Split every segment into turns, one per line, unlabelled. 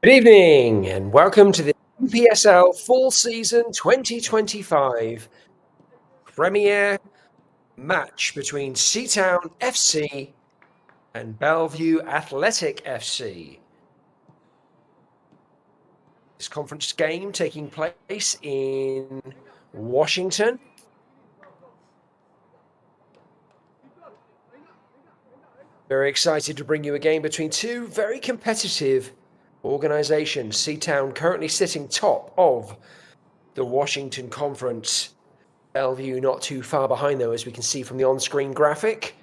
Good evening and welcome to the UPSL Full Season 2025 Premier match between Seatown FC and Bellevue Athletic FC. This conference game taking place in Washington. Very excited to bring you a game between two very competitive organizations. Seatown currently sitting top of the Washington Conference. Bellevue not too far behind, though, as we can see from the on-screen graphic.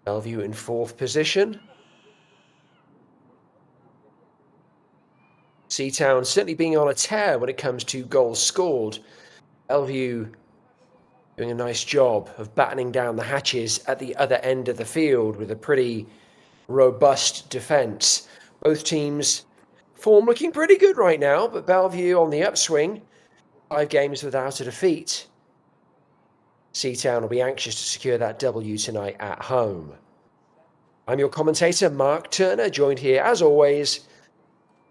Bellevue in fourth position. Seatown certainly being on a tear when it comes to goals scored. Bellevue doing a nice job of battening down the hatches at the other end of the field with a pretty robust defence. Both teams' form looking pretty good right now, but Bellevue on the upswing. 5 games without a defeat. Seatown will be anxious to secure that W tonight at home. I'm your commentator, Mark Turner, joined here, as always,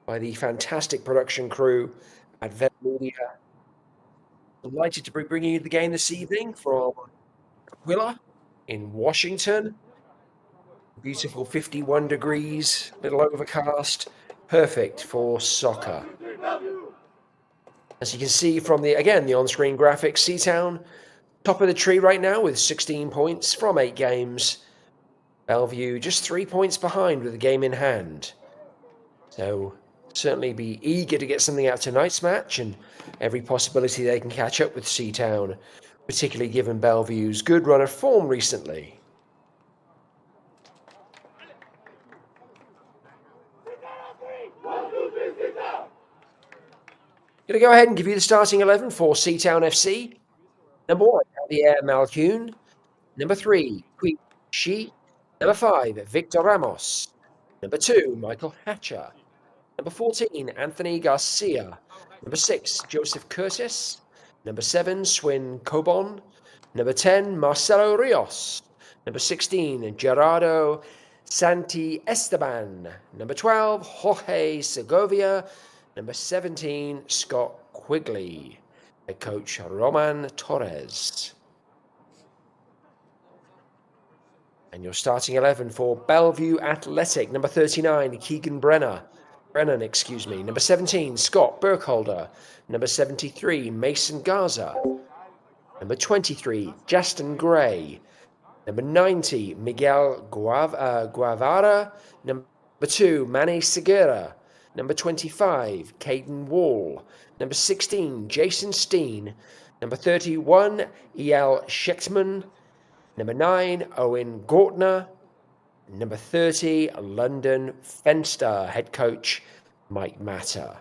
by the fantastic production crew at Vet Media. Delighted to be bringing you the game this evening from Aquila in Washington. Beautiful 51 degrees, little overcast, perfect for soccer. As you can see from the on-screen graphics, Seatown top of the tree right now with 16 points from 8 games. Bellevue just 3 points behind with the game in hand. So certainly be eager to get something out of tonight's match and every possibility they can catch up with Seatown, particularly given Bellevue's good run of form recently. Going to go ahead and give you the starting 11 for Seatown FC. Number 1, Javier Malcune. Number 3, Qui Shi. Number 5, Victor Ramos. Number 2, Michael Hatcher. Number 14, Anthony Garcia. Number 6, Joseph Curtis. Number 7, Swin Cobon. Number 10, Marcelo Rios. Number 16, Gerardo Santi Esteban. Number 12, Jorge Segovia. Number 17, Scott Quigley. Head coach Roman Torres. And your starting 11 for Bellevue Athletic. Number 39, Keegan Brennan. Number 17, Scott Burkholder. Number 73, Mason Garza. Number 23, Justin Gray. Number 90, Miguel Guevara. Number 2, Manny Segura. Number 25, Caden Wall. Number 16, Jason Steen. Number 31, E.L. Schechtman. Number 9, Owen Gortner. Number 30, London Fenster. Head coach, Mike Matter.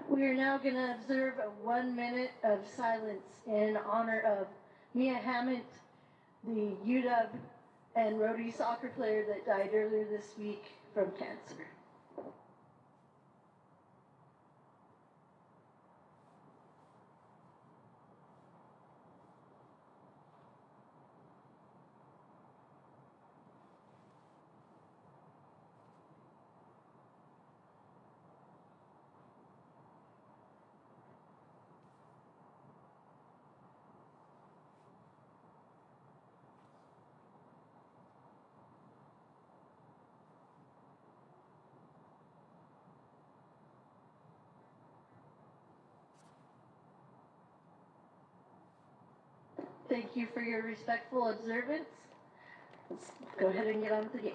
We are now going to observe a 1 minute of silence in honor of Mia Hammett, the UW and Rotary soccer player that died earlier this week from cancer. Thank you for your respectful observance. Let's go ahead and get on with the game.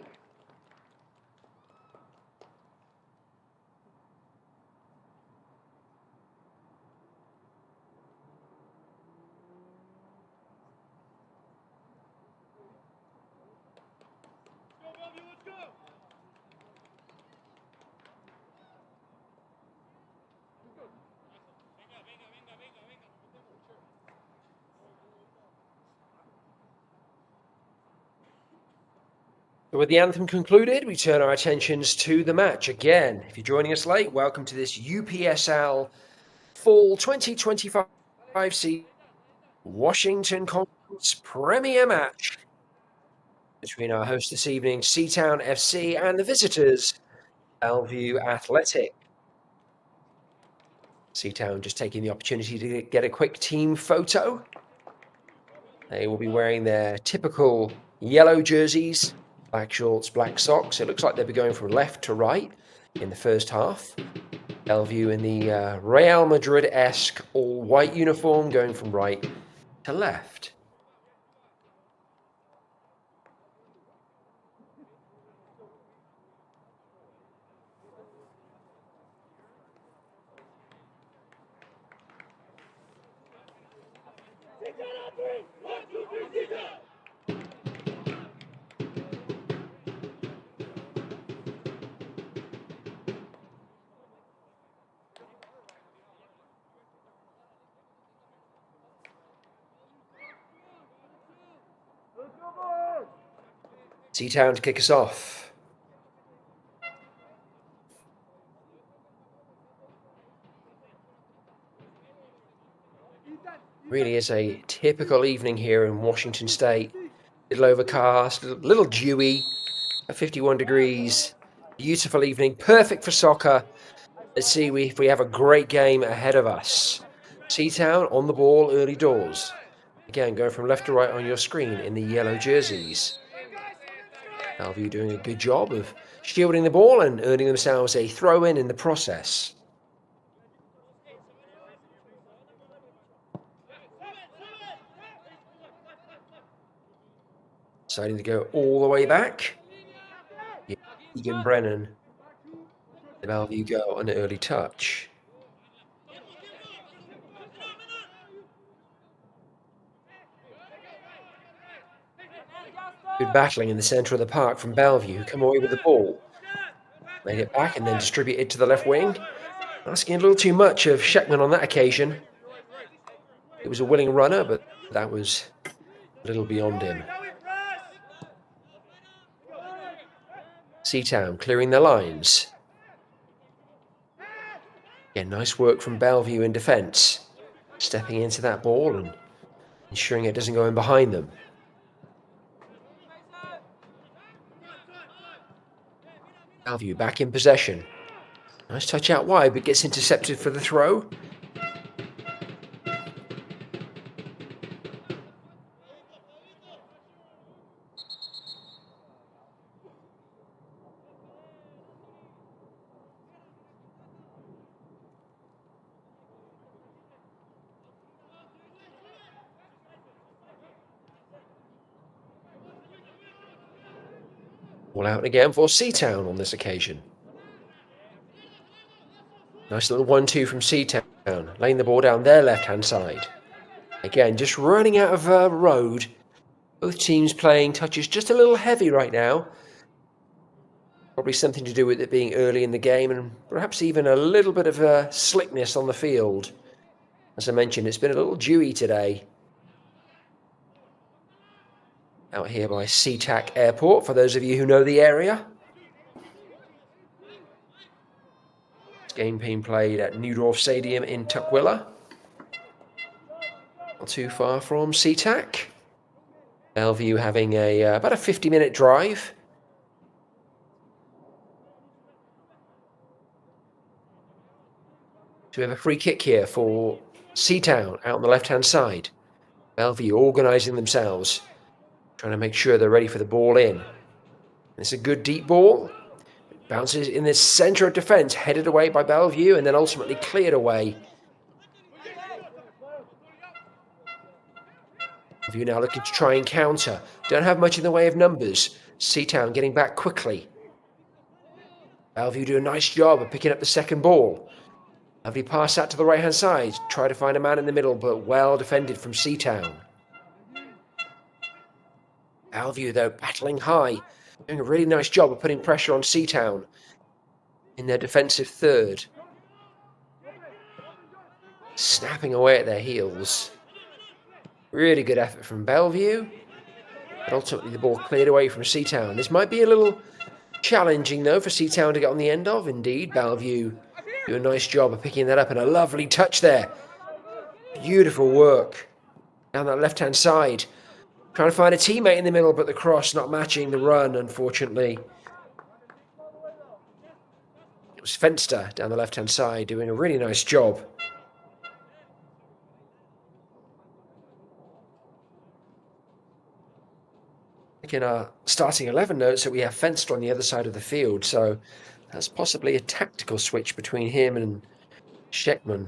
With the anthem concluded, we turn our attentions to the match. Again, if you're joining us late, welcome to this UPSL Fall 2025 season Washington Conference Premier match between our host this evening, Seatown FC, and the visitors, Bellevue Athletic. Seatown just taking the opportunity to get a quick team photo. They will be wearing their typical yellow jerseys, black shorts, black socks. It looks like they'll be going from left to right in the first half. Bellevue in the Real Madrid-esque all-white uniform, going from right to left. Seatown to kick us off. Really is a typical evening here in Washington State. Little overcast, a little dewy, at 51 degrees. Beautiful evening, perfect for soccer. Let's see if we have a great game ahead of us. Seatown on the ball early doors. Again, going from left to right on your screen in the yellow jerseys. Bellevue doing a good job of shielding the ball and earning themselves a throw-in the process. Deciding to go all the way back. Egan Brennan. The Bellevue go an early touch. Good battling in the centre of the park from Bellevue, who come away with the ball. Made it back and then distributed to the left wing. Asking a little too much of Sheckman on that occasion. It was a willing runner, but that was a little beyond him. Seatown clearing the lines. Again, nice work from Bellevue in defence. Stepping into that ball and ensuring it doesn't go in behind them. Bellevue back in possession. Nice touch out wide, but gets intercepted for the throw. All out again for Seatown on this occasion. Nice little 1-2 from Seatown, laying the ball down their left-hand side. Again, just running out of road. Both teams playing touches just a little heavy right now. Probably something to do with it being early in the game and perhaps even a little bit of slickness on the field. As I mentioned, it's been a little dewy today. out here by Seatac Airport, for those of you who know the area. This game being played at Newdorf Stadium in Tukwila. Not too far from Seatac. Bellevue having about a 50-minute drive. So we have a free kick here for Seatown out on the left-hand side. Bellevue organising themselves, trying to make sure they're ready for the ball in. It's a good deep ball. It bounces in the centre of defence, headed away by Bellevue, and then ultimately cleared away. Bellevue now looking to try and counter. Don't have much in the way of numbers. Seatown getting back quickly. Bellevue do a nice job of picking up the second ball. Lovely pass out to the right-hand side. Try to find a man in the middle, but well defended from Seatown. Bellevue, though, battling high. Doing a really nice job of putting pressure on Seatown in their defensive third. Snapping away at their heels. Really good effort from Bellevue. But ultimately the ball cleared away from Seatown. This might be a little challenging, though, for Seatown to get on the end of. Indeed, Bellevue do a nice job of picking that up, and a lovely touch there. Beautiful work down that left-hand side. Trying to find a teammate in the middle, but the cross not matching the run, unfortunately. It was Fenster down the left-hand side doing a really nice job. In our starting 11 notes that we have Fenster on the other side of the field, so that's possibly a tactical switch between him and Scheckman.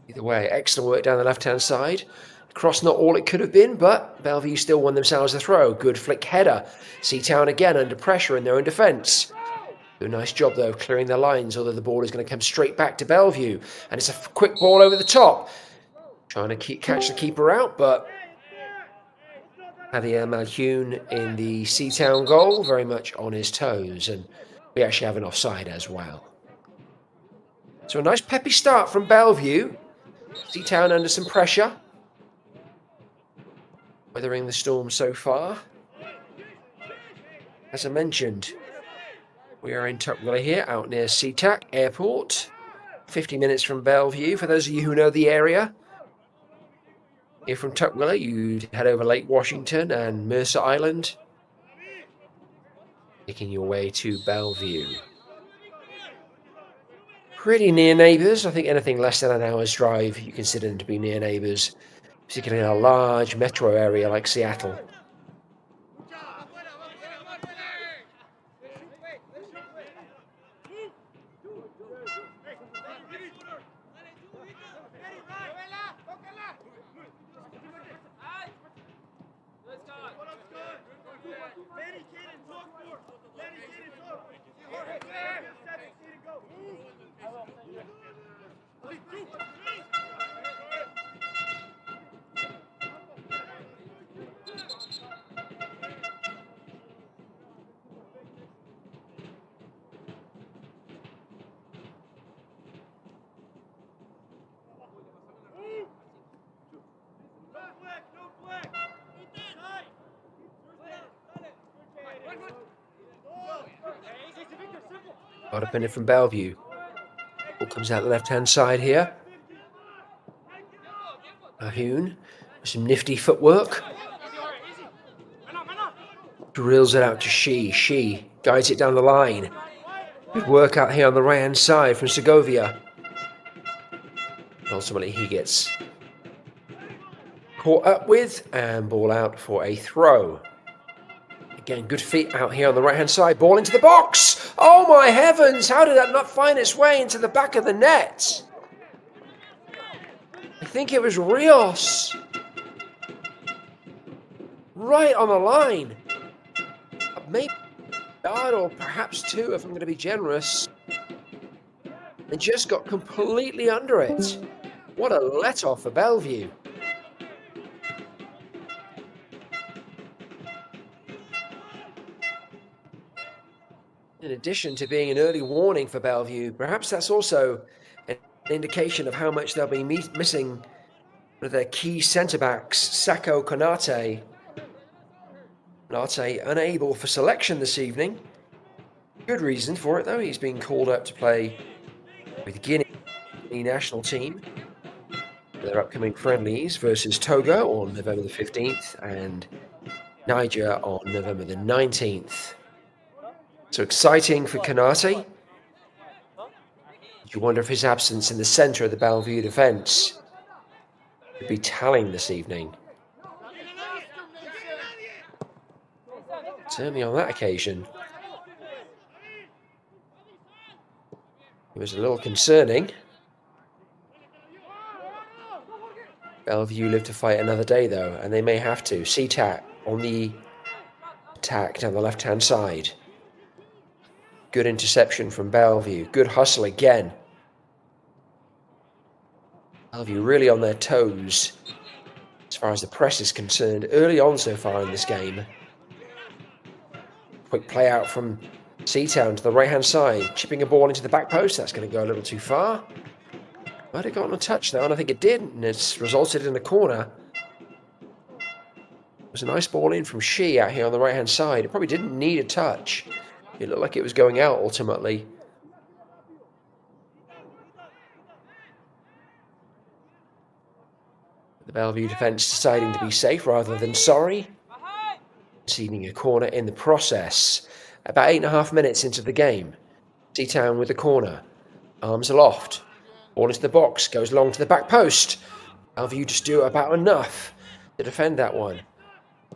Either way, excellent work down the left-hand side. Cross not all it could have been, but Bellevue still won themselves a throw. Good flick header. Seatown again under pressure in their own defence. Do a nice job, though, of clearing their lines, although the ball is going to come straight back to Bellevue. And it's a quick ball over the top. Trying to catch the keeper out, but Javier Malhune in the Seatown goal, very much on his toes. And we actually have an offside as well. So a nice peppy start from Bellevue. Seatown under some pressure. Weathering the storm so far. As I mentioned, we are in Tukwila here, out near Seatac Airport. 50 minutes from Bellevue, for those of you who know the area. Here from Tukwila, you'd head over Lake Washington and Mercer Island, making your way to Bellevue. Pretty near neighbours. I think anything less than an hour's drive you consider them to be near neighbours, particularly in a large metro area like Seattle. Got up in it from Bellevue. Ball comes out the left-hand side here. Malhune with some nifty footwork. Drills it out to She. She guides it down the line. Good work out here on the right-hand side from Segovia. Ultimately, he gets caught up with and ball out for a throw. Again, good feet out here on the right-hand side. Ball into the box. Oh, my heavens. How did that not find its way into the back of the net? I think it was Rios. Right on the line. Maybe a yard or perhaps two, if I'm going to be generous. They just got completely under it. What a let-off for Bellevue. In addition to being an early warning for Bellevue, perhaps that's also an indication of how much they'll be missing One of their key centre-backs, Sako Konate. Konate unable for selection this evening. Good reason for it, though. He's been called up to play with Guinea national team. Their upcoming friendlies versus Togo on November the 15th and Niger on November the 19th. So exciting for Konate. You wonder if his absence in the centre of the Bellevue defence could be telling this evening. Certainly on that occasion. It was a little concerning. Bellevue live to fight another day, though, and they may have to. Seatown on the attack down the left-hand side. Good interception from Bellevue. Good hustle again. Bellevue really on their toes as far as the press is concerned early on so far in this game. Quick play out from Seatown to the right-hand side, chipping a ball into the back post. That's going to go a little too far. Might have gotten a touch though, and I think it did, and it's resulted in a corner. It was a nice ball in from Shi out here on the right-hand side. It probably didn't need a touch. It looked like it was going out ultimately. The Bellevue defence deciding to be safe rather than sorry. Conceding a corner in the process. About 8.5 minutes into the game. Seatown with the corner. Arms aloft. Ball into the box. Goes long to the back post. Bellevue just do about enough to defend that one.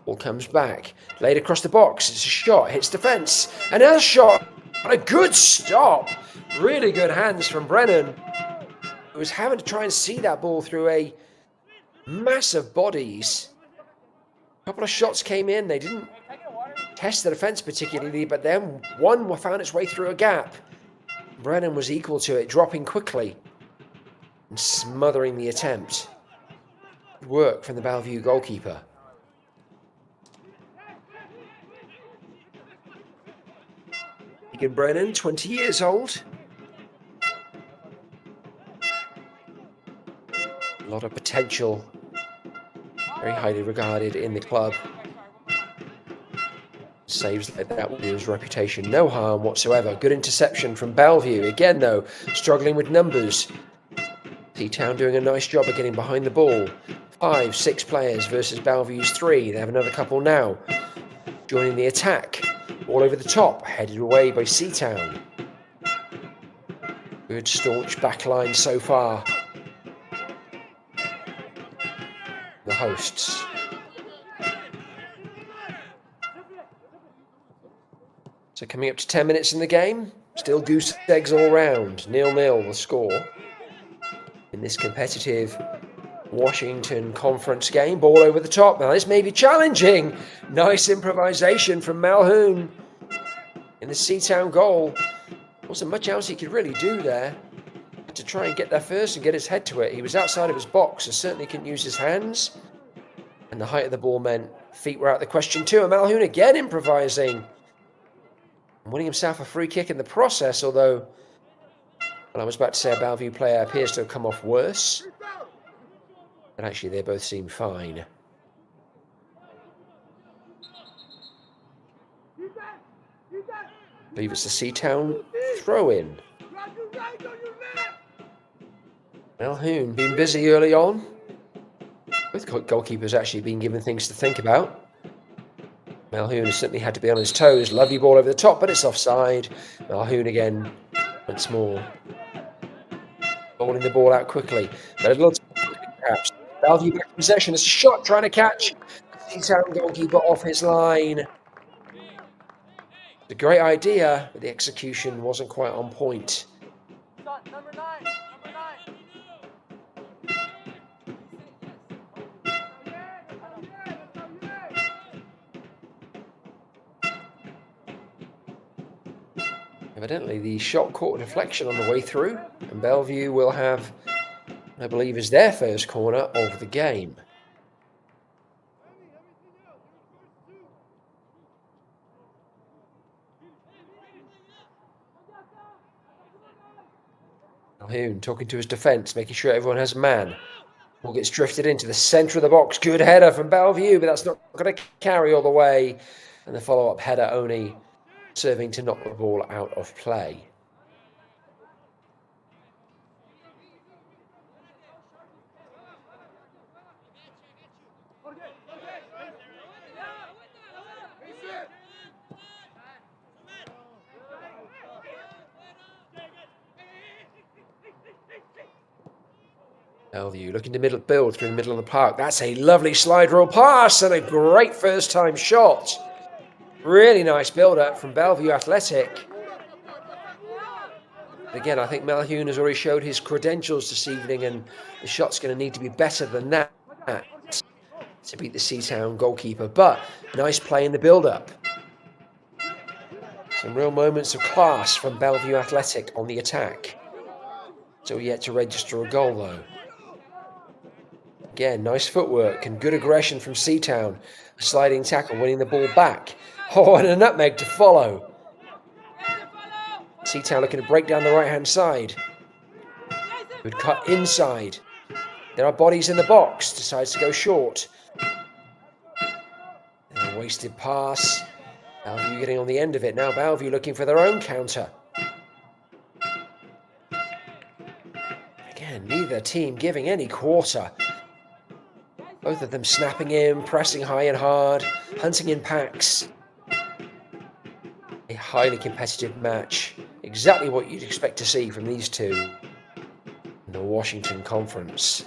Ball comes back. Laid across the box. It's a shot. Hits defence. Another shot. A good stop. Really good hands from Brennan, who was having to try and see that ball through a mass of bodies. A couple of shots came in. They didn't test the defence particularly, but then one found its way through a gap. Brennan was equal to it, dropping quickly and smothering the attempt. Good work from the Bellevue goalkeeper. Egan Brennan, 20 years old. A lot of potential. Very highly regarded in the club. Saves like that will do his reputation no harm whatsoever. Good interception from Bellevue. Again, though, struggling with numbers. Seatown doing a nice job of getting behind the ball. 5, 6 players versus Bellevue's 3. They have another couple now. Joining the attack. All over the top. Headed away by Seatown. Good staunch backline so far. The hosts. So coming up to 10 minutes in the game, still goose eggs all round. 0-0 the score. In this competitive Washington Conference game, ball over the top. Now this may be challenging. Nice improvisation from Malhoun in the Seatown goal. Wasn't much else he could really do there. Had to try and get there first and get his head to it. He was outside of his box, so certainly couldn't use his hands. And the height of the ball meant feet were out of the question too. And Malhoun again improvising. Winning himself a free kick in the process, although, well, I was about to say a Bellevue player appears to have come off worse. But actually, they both seem fine. I believe it's a Seatown throw-in. Malhoun been busy early on. Both goalkeepers actually been given things to think about. Malhoun has certainly had to be on his toes. Lovely ball over the top, but it's offside. Malhoun again, once more. Bowling the ball out quickly. But a little perhaps. Bellevue back in possession. It's a shot trying to catch. Seatown goalkeeper off his line. It's a great idea, but the execution wasn't quite on point.
Number 9.
Evidently, the shot caught a deflection on the way through, and Bellevue will have, I believe, is their first corner of the game. Malhoun talking to his defence, making sure everyone has a man. Ball gets drifted into the centre of the box. Good header from Bellevue, but that's not going to carry all the way. And the follow-up header only serving to knock the ball out of play. Bellevue looking to build through the middle of the park. That's a lovely slide rule pass and a great first-time shot. Really nice build-up from Bellevue Athletic. Again, I think Malhoun has already showed his credentials this evening, and the shot's going to need to be better than that to beat the Seatown goalkeeper. But nice play in the build-up. Some real moments of class from Bellevue Athletic on the attack. Still yet to register a goal, though. Again, nice footwork and good aggression from Seatown. A sliding tackle, winning the ball back. Oh, and a nutmeg to follow. Seatown looking to break down the right-hand side. Good cut inside. There are bodies in the box. Decides to go short. And a wasted pass. Bellevue getting on the end of it. Now Bellevue looking for their own counter. Again, neither team giving any quarter. Both of them snapping in, pressing high and hard, hunting in packs. A highly competitive match. Exactly what you'd expect to see from these two in the Washington Conference.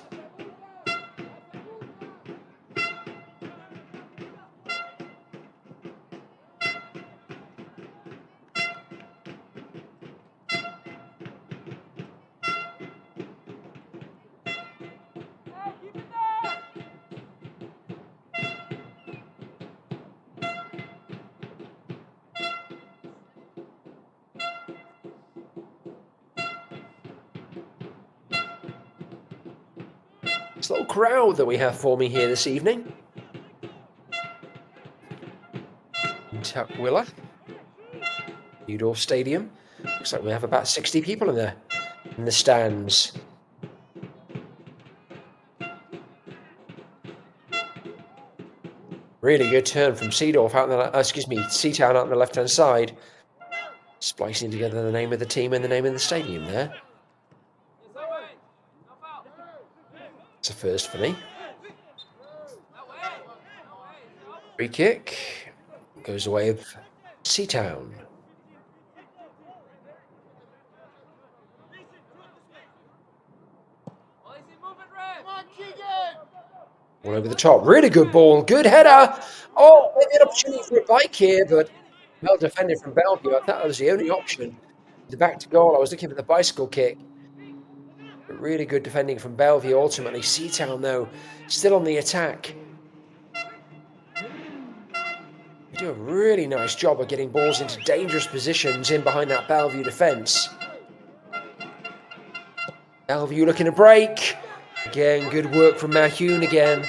This little crowd that we have forming here this evening. In Tukwila, Newdorf Stadium. Looks like we have about 60 people in the stands. Really good turn from Seedorf out on the, Seatown out on the left-hand side. Splicing together the name of the team and the name of the stadium there. It's a first for me. Free kick goes away of Seatown. All over the top. Really good ball. Good header. Oh, maybe an opportunity for a bike here, but well defended from Bellevue. I thought that was the only option. The back to goal. I was looking for the bicycle kick. But really good defending from Bellevue. Ultimately, Seatown, though, still on the attack. They do a really nice job of getting balls into dangerous positions in behind that Bellevue defence. Bellevue looking to break. Again, good work from Malhoun again.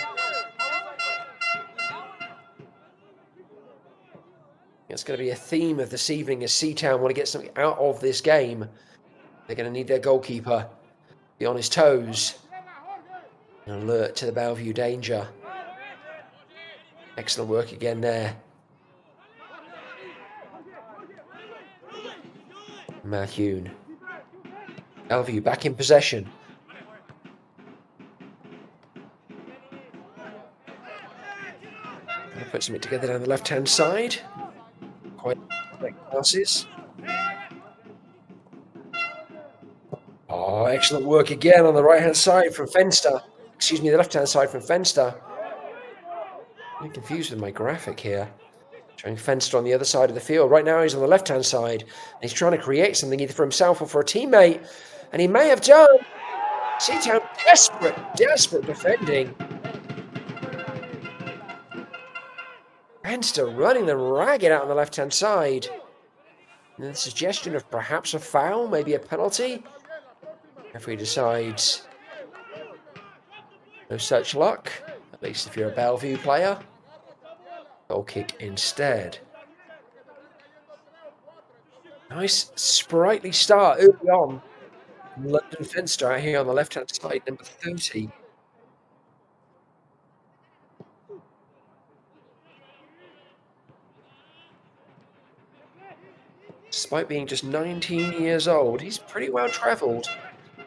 It's going to be a theme of this evening as Seatown want to get something out of this game. They're going to need their goalkeeper be on his toes. An alert to the Bellevue danger. Excellent work again there. Malhoun. Bellevue back in possession. Gonna put something together down the left-hand side. Quite passes. Oh, excellent work again on the right-hand side from Fenster. Excuse me, the left-hand side from Fenster. I'm confused with my graphic here. Showing Fenster on the other side of the field. Right now he's on the left-hand side. And he's trying to create something either for himself or for a teammate. And he may have done. Seatown desperate defending. Fenster running them ragged out on the left-hand side. And the suggestion of perhaps a foul, maybe a penalty. Referee decides no such luck, at least if you're a Bellevue player. Goal kick instead. Nice sprightly start early on. London Fenster out here on the left-hand side, number 30. Despite being just 19 years old, he's pretty well travelled.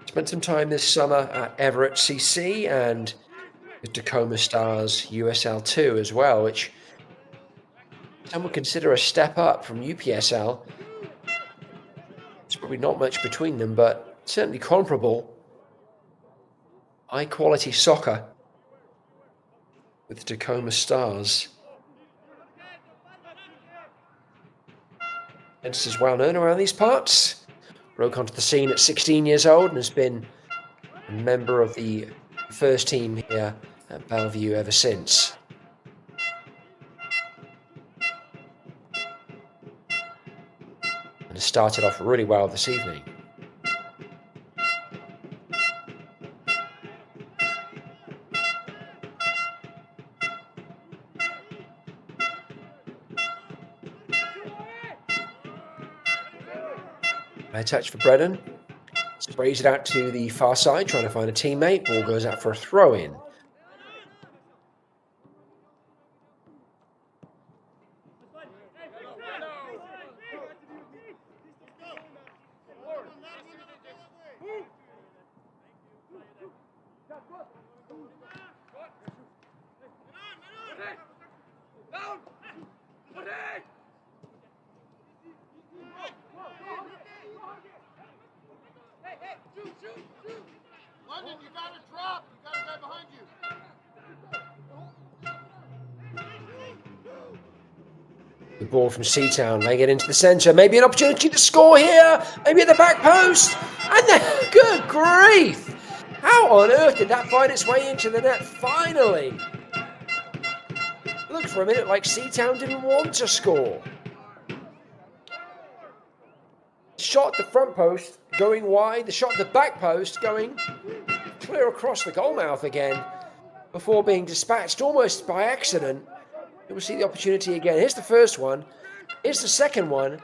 Spent some time this summer at Everett CC and the Tacoma Stars USL2 as well, which some would consider a step up from UPSL. There's probably not much between them, but certainly comparable. High quality soccer with the Tacoma Stars. Hence is well known around these parts. Broke onto the scene at 16 years old and has been a member of the first team here at Bellevue ever since. And has started off really well this evening. High touch for Brennan. Sprays it out to the far side, trying to find a teammate. Ball goes out for a throw-in.
London, you gotta drop. You got a guy behind you.
The ball from Seatown, laying it into the centre. Maybe an opportunity to score here. Maybe at the back post. And then, good grief! How on earth did that find its way into the net finally? Looked for a minute like Seatown didn't want to score. Shot at the front post, going wide. The shot at the back post, going clear across the goalmouth again, before being dispatched almost by accident. We'll see the opportunity again. Here's the first one. Here's the second one.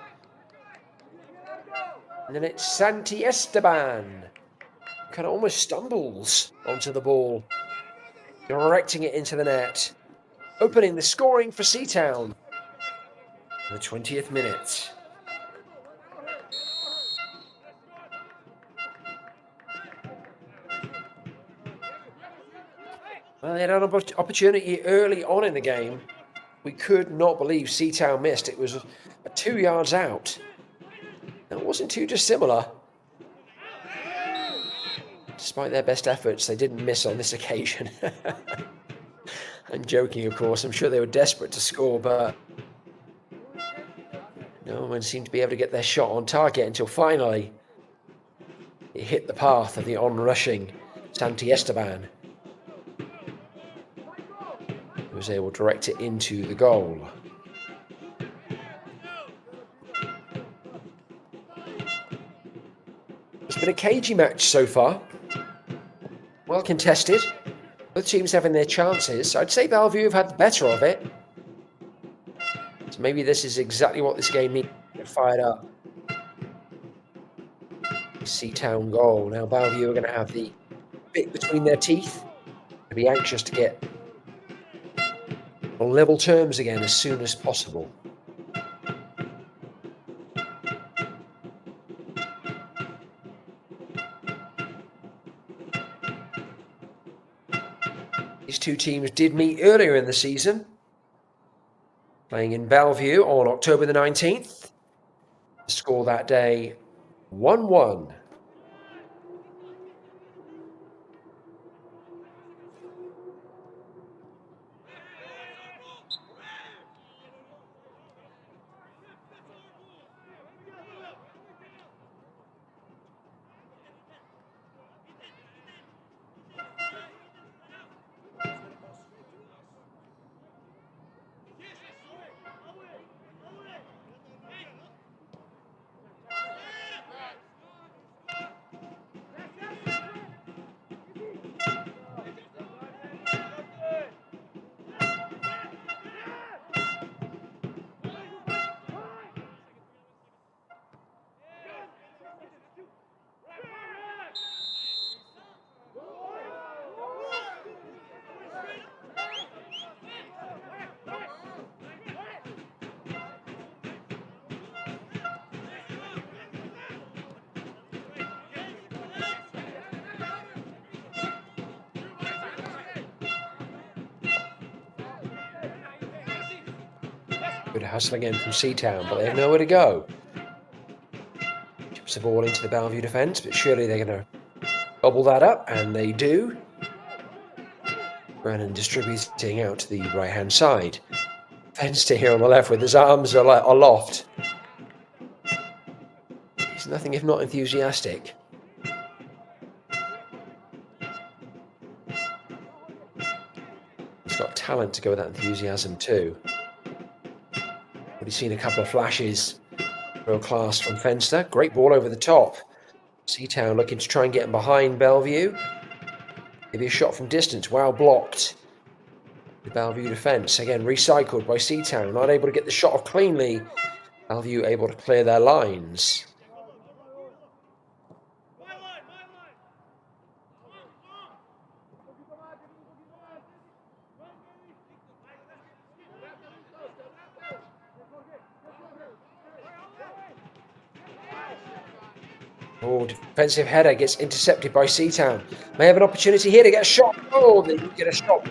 And then it's Santi Esteban. Kind of almost stumbles onto the ball, directing it into the net, opening the scoring for Seatown in the 20th minute. Well, they had an opportunity early on in the game. We could not believe Seatown missed. It was 2 yards out. It wasn't too dissimilar. Despite their best efforts, they didn't miss on this occasion. I'm joking, of course. I'm sure they were desperate to score, but no one seemed to be able to get their shot on target until finally it hit the path of the on-rushing Santi Esteban, who was able to direct it into the goal. It's been a cagey match so far. Well contested. Both teams having their chances. I'd say Bellevue have had the better of it. So maybe this is exactly what this game needs to get fired up. Seatown goal. Now Bellevue are going to have the bit between their teeth. They'll be anxious to get on level terms again as soon as possible. These two teams did meet earlier in the season, playing in Bellevue on October the 19th. The score that day, 1-1. Good hustle again from Seatown, but they have nowhere to go. Chips the ball into the Bellevue defence, but surely they're going to gobble that up, and they do. Brennan distributing out to the right-hand side. Fenster here on the left with his arms aloft. He's nothing if not enthusiastic. He's got talent to go with that enthusiasm too. Already seen a couple of flashes. Real class from Fenster. Great ball over the top. Seatown looking to try and get him behind Bellevue. Maybe a shot from distance. Wow, blocked. The Bellevue defence. Again, recycled by Seatown. Not able to get the shot off cleanly. Bellevue able to clear their lines. Oh, defensive header gets intercepted by Seatown. May have an opportunity here to get a shot. Oh, they get a shot.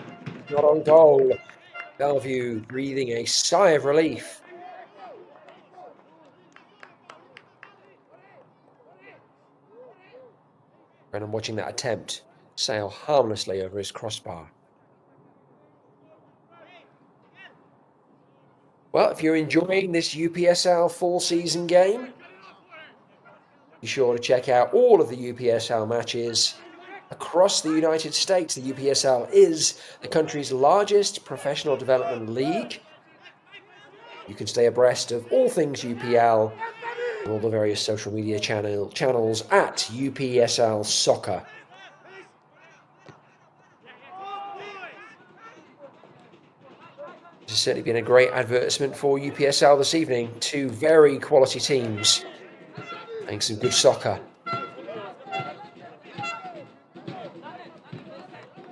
Not on goal. Bellevue breathing a sigh of relief. Brennan watching that attempt sail harmlessly over his crossbar. Well, if you're enjoying this UPSL full season game, be sure to check out all of the UPSL matches across the United States. The UPSL is the country's largest professional development league. You can stay abreast of all things UPL on all the various social media channels at UPSL Soccer. This has certainly been a great advertisement for UPSL this evening. Two very quality teams playing some good soccer.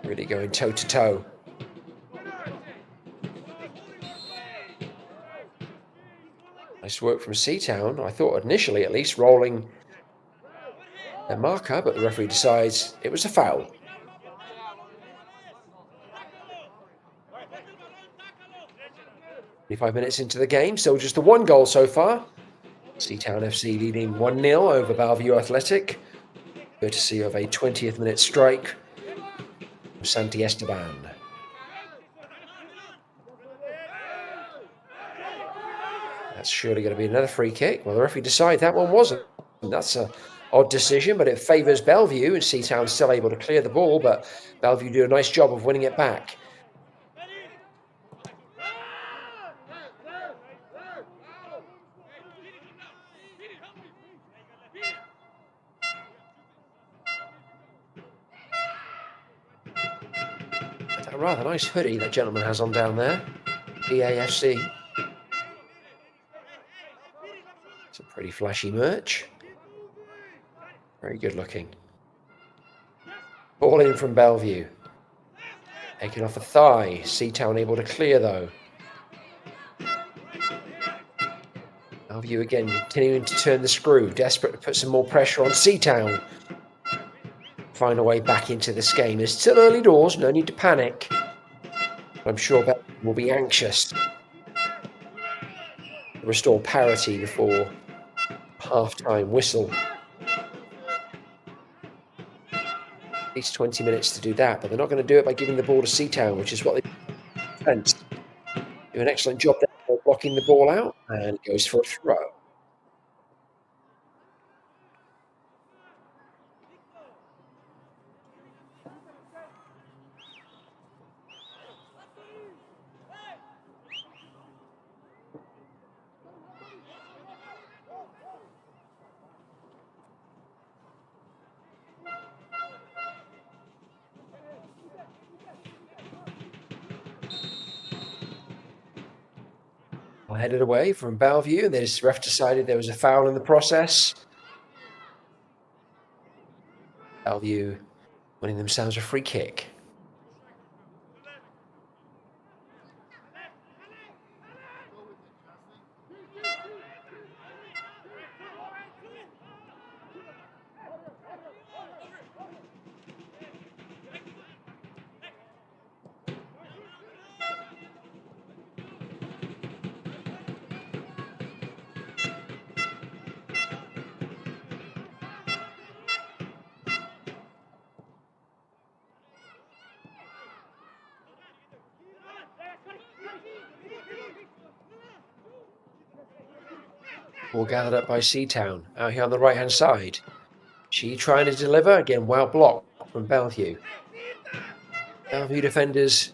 Really going toe to toe. Nice work from Seatown. I thought initially at least rolling their marker, but the referee decides it was a foul. 25 minutes into the game, still just the one goal so far. Seatown FC leading 1-0 over Bellevue Athletic, courtesy of a 20th minute strike from Santi Esteban. That's surely going to be another free kick. Well, the referee decides that one wasn't. That's an odd decision, but it favours Bellevue, and Seatown still able to clear the ball, but Bellevue do a nice job of winning it back. That's a rather nice hoodie that gentleman has on down there. BAFC. It's a pretty flashy merch. Very good looking. Ball in from Bellevue. Taken off a thigh. Seatown able to clear though. Bellevue again continuing to turn the screw. Desperate to put some more pressure on Seatown. Find a way back into this game. It's still early doors, no need to panic. I'm sure Bellevue will be anxious to restore parity before half-time whistle. At least 20 minutes to do that, but they're not going to do it by giving the ball to Seatown, which is what they defense. Do an excellent job there of blocking the ball out, and goes for a throw. Headed away from Bellevue, and this ref decided there was a foul in the process. Bellevue winning themselves a free kick. All gathered up by Seatown out here on the right-hand side. She trying to deliver. Again, well blocked from Bellevue. Bellevue defenders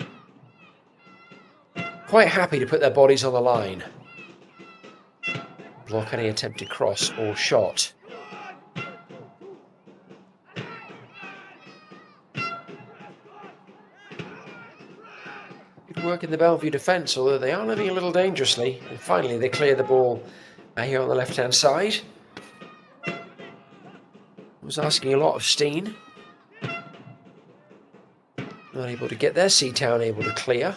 quite happy to put their bodies on the line. Block any attempted cross or shot. Good work in the Bellevue defence, although they are living a little dangerously. And finally, they clear the ball here on the left-hand side. Was asking a lot of Steen. Not able to get there. Seatown able to clear.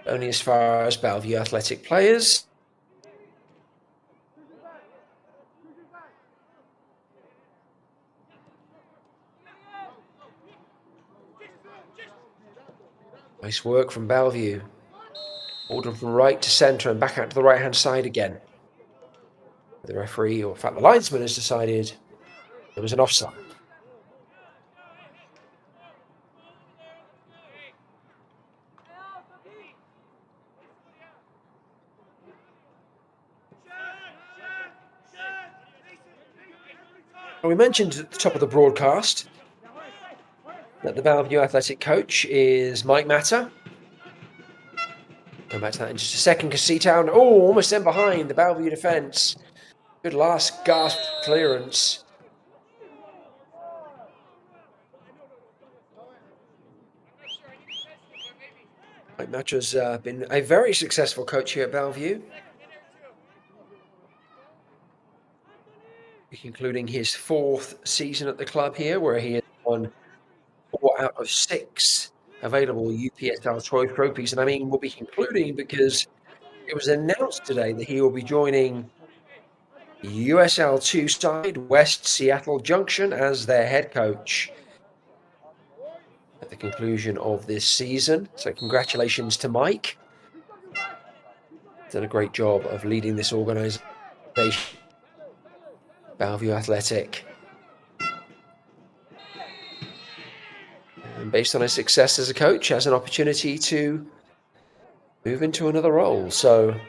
Only as far as Bellevue Athletic players. Nice work from Bellevue. Ordered from right to centre and back out to the right-hand side again. The referee, or in fact the linesman, has decided there was an offside. We mentioned at the top of the broadcast that the Bellevue Athletic coach is Mike Matter. Come back to that in just a second, because Seatown, almost in behind the Bellevue defence. Good last gasp clearance. Mike Matter's been a very successful coach here at Bellevue, concluding his 4th season at the club here, where he has won 4 out of 6 available UPSL trophies. And I mean, we'll be concluding because it was announced today that he will be joining USL 2 side West Seattle Junction as their head coach at the conclusion of this season. So congratulations to Mike. Done a great job of leading this organisation, Bellevue Athletic. And based on his success as a coach, has an opportunity to move into another role. So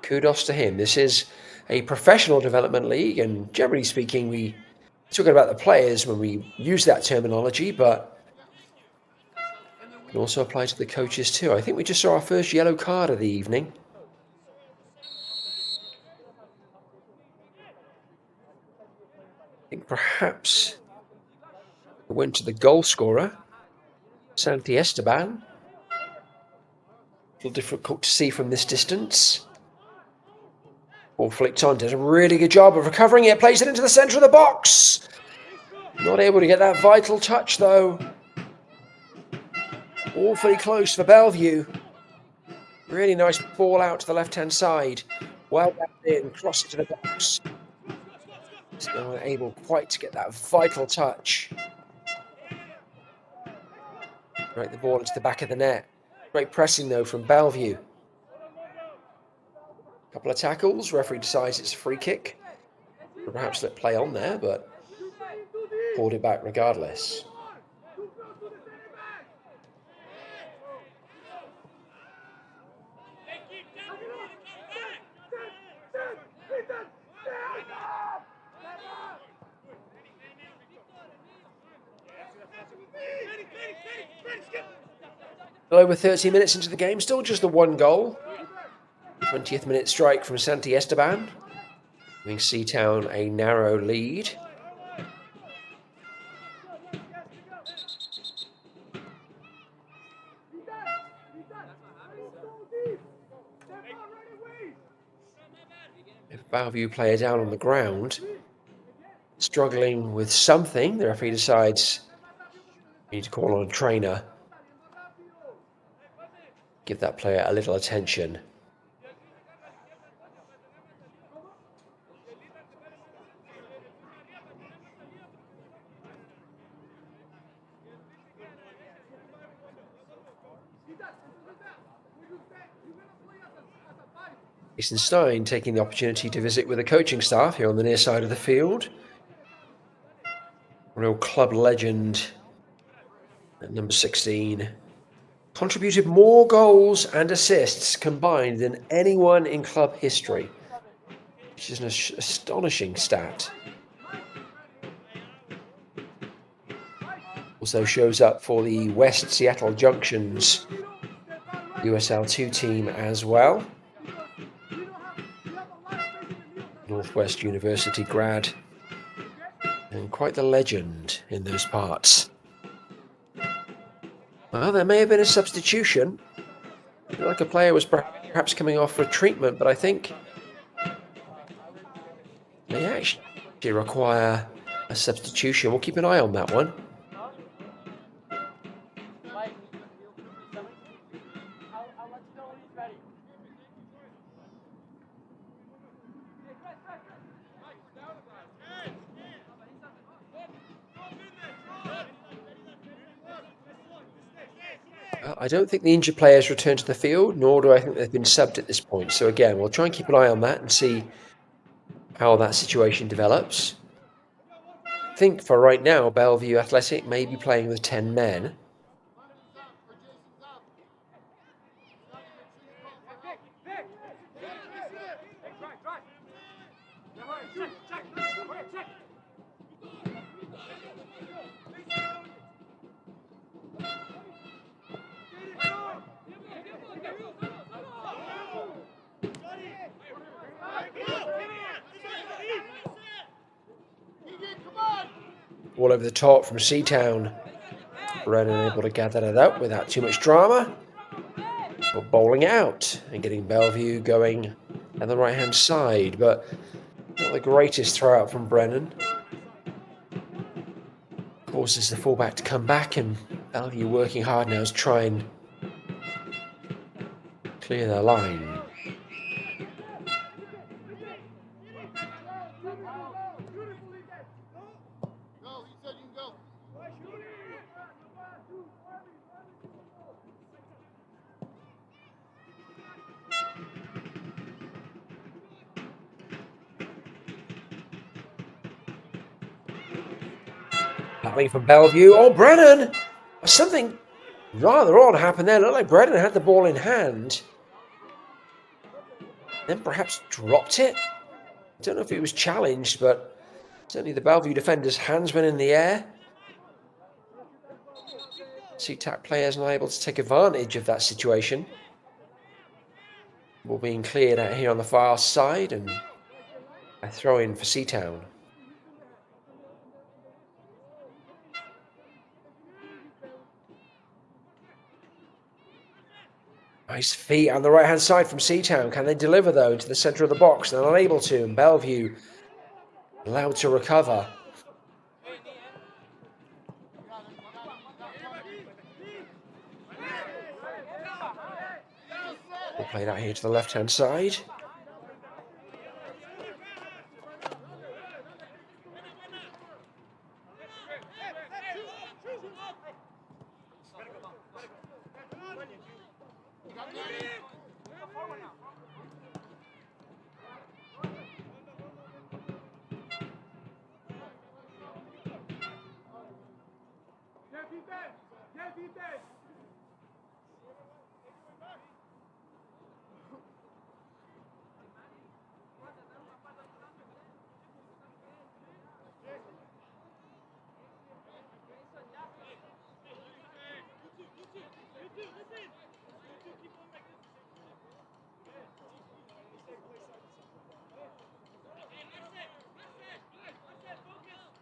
kudos to him. This is a professional development league, and generally speaking, we talk about the players when we use that terminology, but it can also apply to the coaches too. I think we just saw our first yellow card of the evening. I think perhaps it went to the goal scorer, Santi Esteban. A little difficult to see from this distance. Ball flicked on, does a really good job of recovering it, plays it into the centre of the box. Not able to get that vital touch though. Awfully close for Bellevue. Really nice ball out to the left-hand side. Well back in, cross into the box. Still not able quite to get that vital touch. Right, the ball into the back of the net. Great pressing though from Bellevue. Couple of tackles, referee decides it's a free kick. Perhaps let play on there, but pulled it back regardless. Over 30 minutes into the game, still just the 1 goal. 20th minute strike from Santi Esteban, giving Seatown a narrow lead. If Bellevue player down on the ground, struggling with something, the referee decides we need to call on a trainer. Give that player a little attention. Jason Stein taking the opportunity to visit with the coaching staff here on the near side of the field. Real club legend at number 16. Contributed more goals and assists combined than anyone in club history. which is an astonishing stat. Also shows up for the West Seattle Junctions USL2 team as well. Northwest University grad and quite the legend in those parts. Well, there may have been a substitution. I feel like a player was perhaps coming off for treatment, but I think they actually require a substitution. We'll keep an eye on that one. I don't think the injured players returned to the field, nor do I think they've been subbed at this point. So again, we'll try and keep an eye on that and see how that situation develops. I think for right now, Bellevue Athletic may be playing with 10 men. All over the top from Seatown. Brennan able to gather that up without too much drama. But bowling out and getting Bellevue going on the right-hand side, but not the greatest throw out from Brennan. Forces the fullback to come back, and Bellevue working hard now to try and clear their line. Battling from Bellevue. Oh, Brennan! Something rather odd happened there. It looked like Brennan had the ball in hand. Then perhaps dropped it. I don't know if it was challenged, but certainly the Bellevue defender's hands went in the air. Seatac players not able to take advantage of that situation. Ball being cleared out here on the far side, and a throw in for Seatown. Nice feet on the right-hand side from Seatown. Can they deliver, though, into the centre of the box? They're not able to, and Bellevue allowed to recover. We'll play that here to the left-hand side.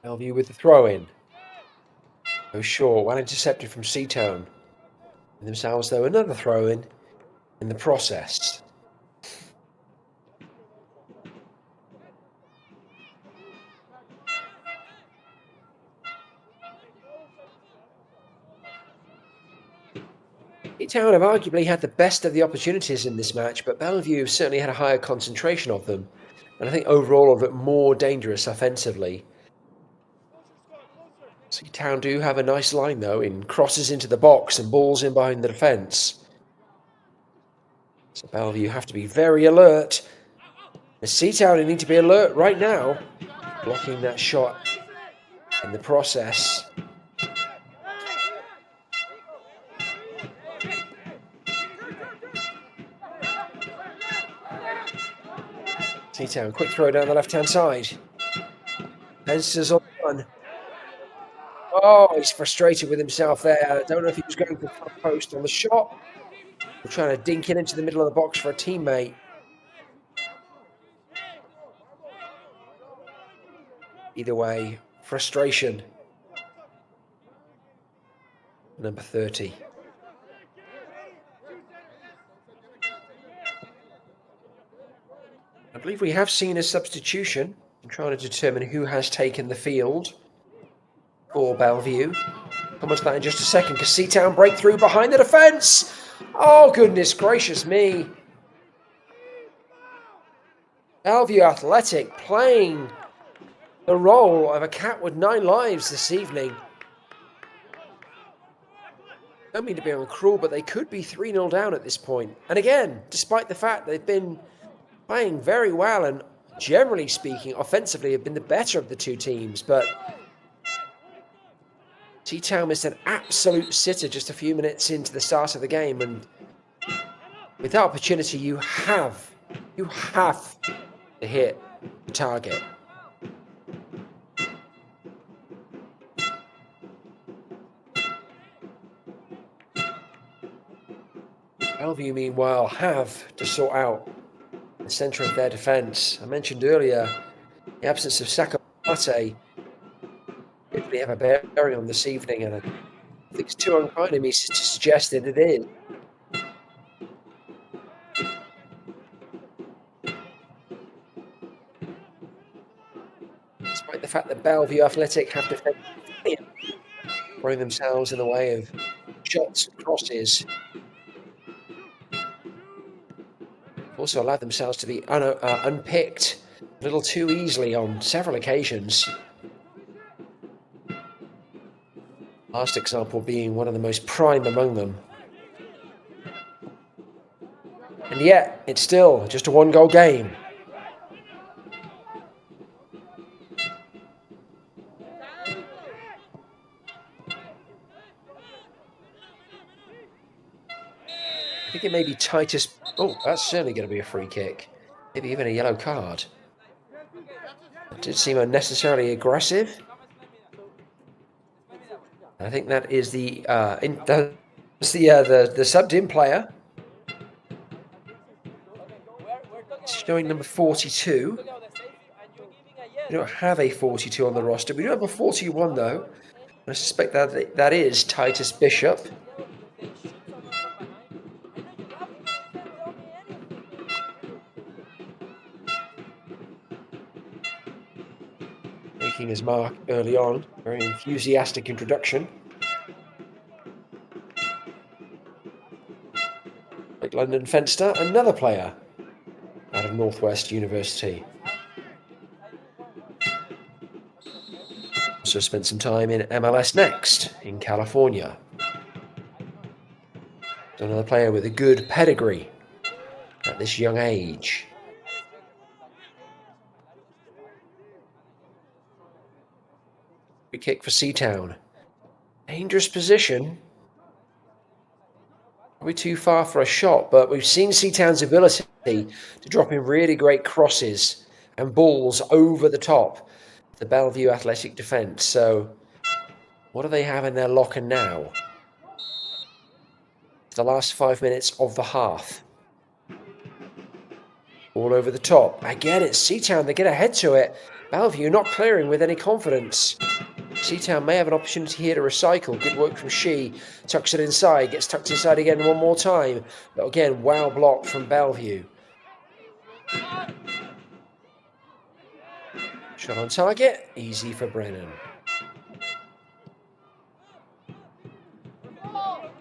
Bellevue with the throw-in. Oh, short, well intercepted from Seatown. And themselves, though, another throw-in in the process. Seatown have arguably had the best of the opportunities in this match, but Bellevue have certainly had a higher concentration of them. And I think overall a bit more dangerous offensively. Seatown do have a nice line, though, in crosses into the box and balls in behind the defence. So Bellevue have to be very alert. The Seatown need to be alert right now, blocking that shot in the process. Seatown, quick throw down the left-hand side. Fenster's on one. Oh, he's frustrated with himself there. I don't know if he was going for front post on the shot or trying to dink it into the middle of the box for a teammate. Either way, frustration. Number 30. I believe we have seen a substitution. I'm trying to determine who has taken the field for Bellevue. Come on to that in just a second, because Seatown breakthrough behind the defence. Oh, goodness gracious me. Bellevue Athletic playing the role of a cat with 9 lives this evening. I don't mean to be uncruel, but they could be 3-0 down at this point. And again, despite the fact they've been playing very well and generally speaking, offensively, have been the better of the two teams, but Seatown missed an absolute sitter just a few minutes into the start of the game, and with that opportunity, you have to hit the target. Bellevue, meanwhile, have to sort out the centre of their defence. I mentioned earlier the absence of Sakabate didn't have a bearing on this evening, and I think it's too unkind of me to suggest that it is. Despite the fact that Bellevue Athletic have defended, throwing themselves in the way of shots and crosses. Also allowed themselves to be unpicked a little too easily on several occasions. Last example being one of the most prime among them. And yet, it's still just a 1-goal game. I think it may be Titus. Oh, that's certainly going to be a free kick. Maybe even a yellow card. It did seem unnecessarily aggressive. I think that is the subbed in player. It's showing number 42. We don't have a 42 on the roster. We do have a 41 though. I suspect that is Titus Bishop. Making his mark early on. Very enthusiastic introduction. Like London Fenster, another player out of Northwest University. Also spent some time in MLS Next in California. Another player with a good pedigree at this young age. Free kick for Seatown. Dangerous position. Probably too far for a shot, but we've seen Seatown's ability to drop in really great crosses and balls over the top of the Bellevue Athletic defence. So what do they have in their locker now? The last 5 minutes of the half. All over the top. Again, it's Seatown. They get ahead to it. Bellevue not clearing with any confidence. Seatown may have an opportunity here to recycle. Good work from She. Tucks it inside. Gets tucked inside again one more time. But again, wow block from Bellevue. Shot on target. Easy for Brennan. Well,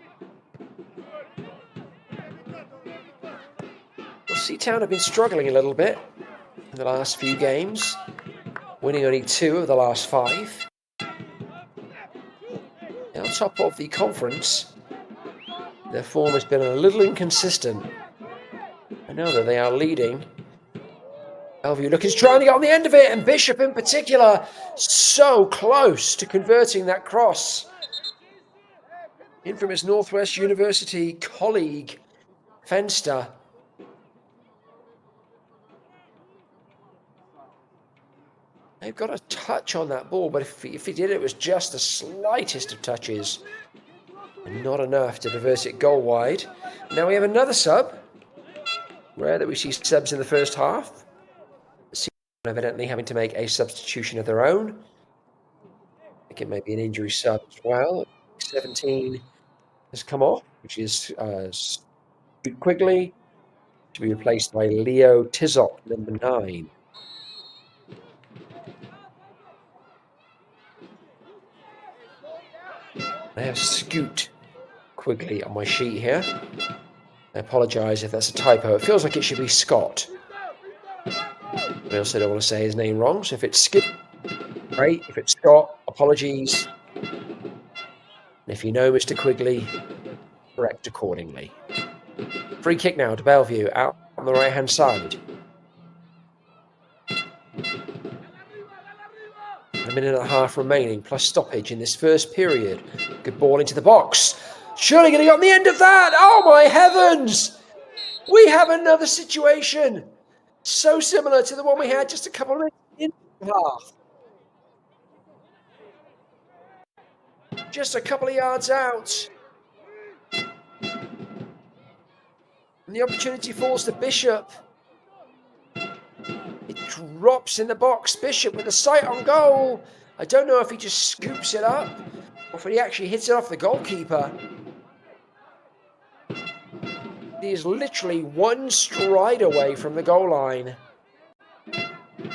Seatown have been struggling a little bit in the last few games. Winning only 2 of the last 5. On top of the conference, their form has been a little inconsistent. I know that they are leading. Bellevue looking trying to get on the end of it, and Bishop in particular, so close to converting that cross. In from his Northwest University colleague, Fenster. They've got a touch on that ball, but if he did, it was just the slightest of touches. And not enough to divert it goal wide. Now we have another sub. Rare that we see subs in the first half. Evidently having to make a substitution of their own. I think it may be an injury sub as well. 17 has come off, which is Quigley, to be replaced by Leo Tizok, number 9. I have Scoot Quigley on my sheet here. I apologise if that's a typo. It feels like it should be Scott. I also don't want to say his name wrong, so if it's Scoot, great. If it's Scott, apologies. And if you know Mr. Quigley, correct accordingly. Free kick now to Bellevue, out on the right-hand side. A minute and a half remaining, plus stoppage in this first period. Good ball into the box. Surely going to get on the end of that. Oh my heavens! We have another situation. So similar to the one we had just a couple of minutes in the half. Just a couple of yards out. And the opportunity falls to Bishop. It drops in the box. Bishop with a sight on goal. I don't know if he just scoops it up or if he actually hits it off the goalkeeper. He is literally one stride away from the goal line.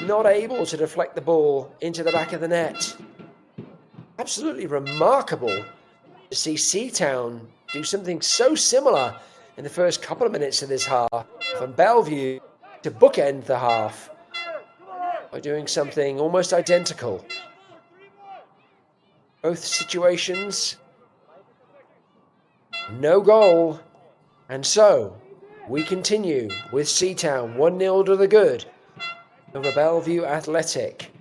Not able to deflect the ball into the back of the net. Absolutely remarkable to see Seatown do something so similar in the first couple of minutes of this half, and Bellevue to bookend the half by doing something almost identical. Both situations, no goal, and so we continue with Seatown 1-0 to the good over Bellevue Athletic.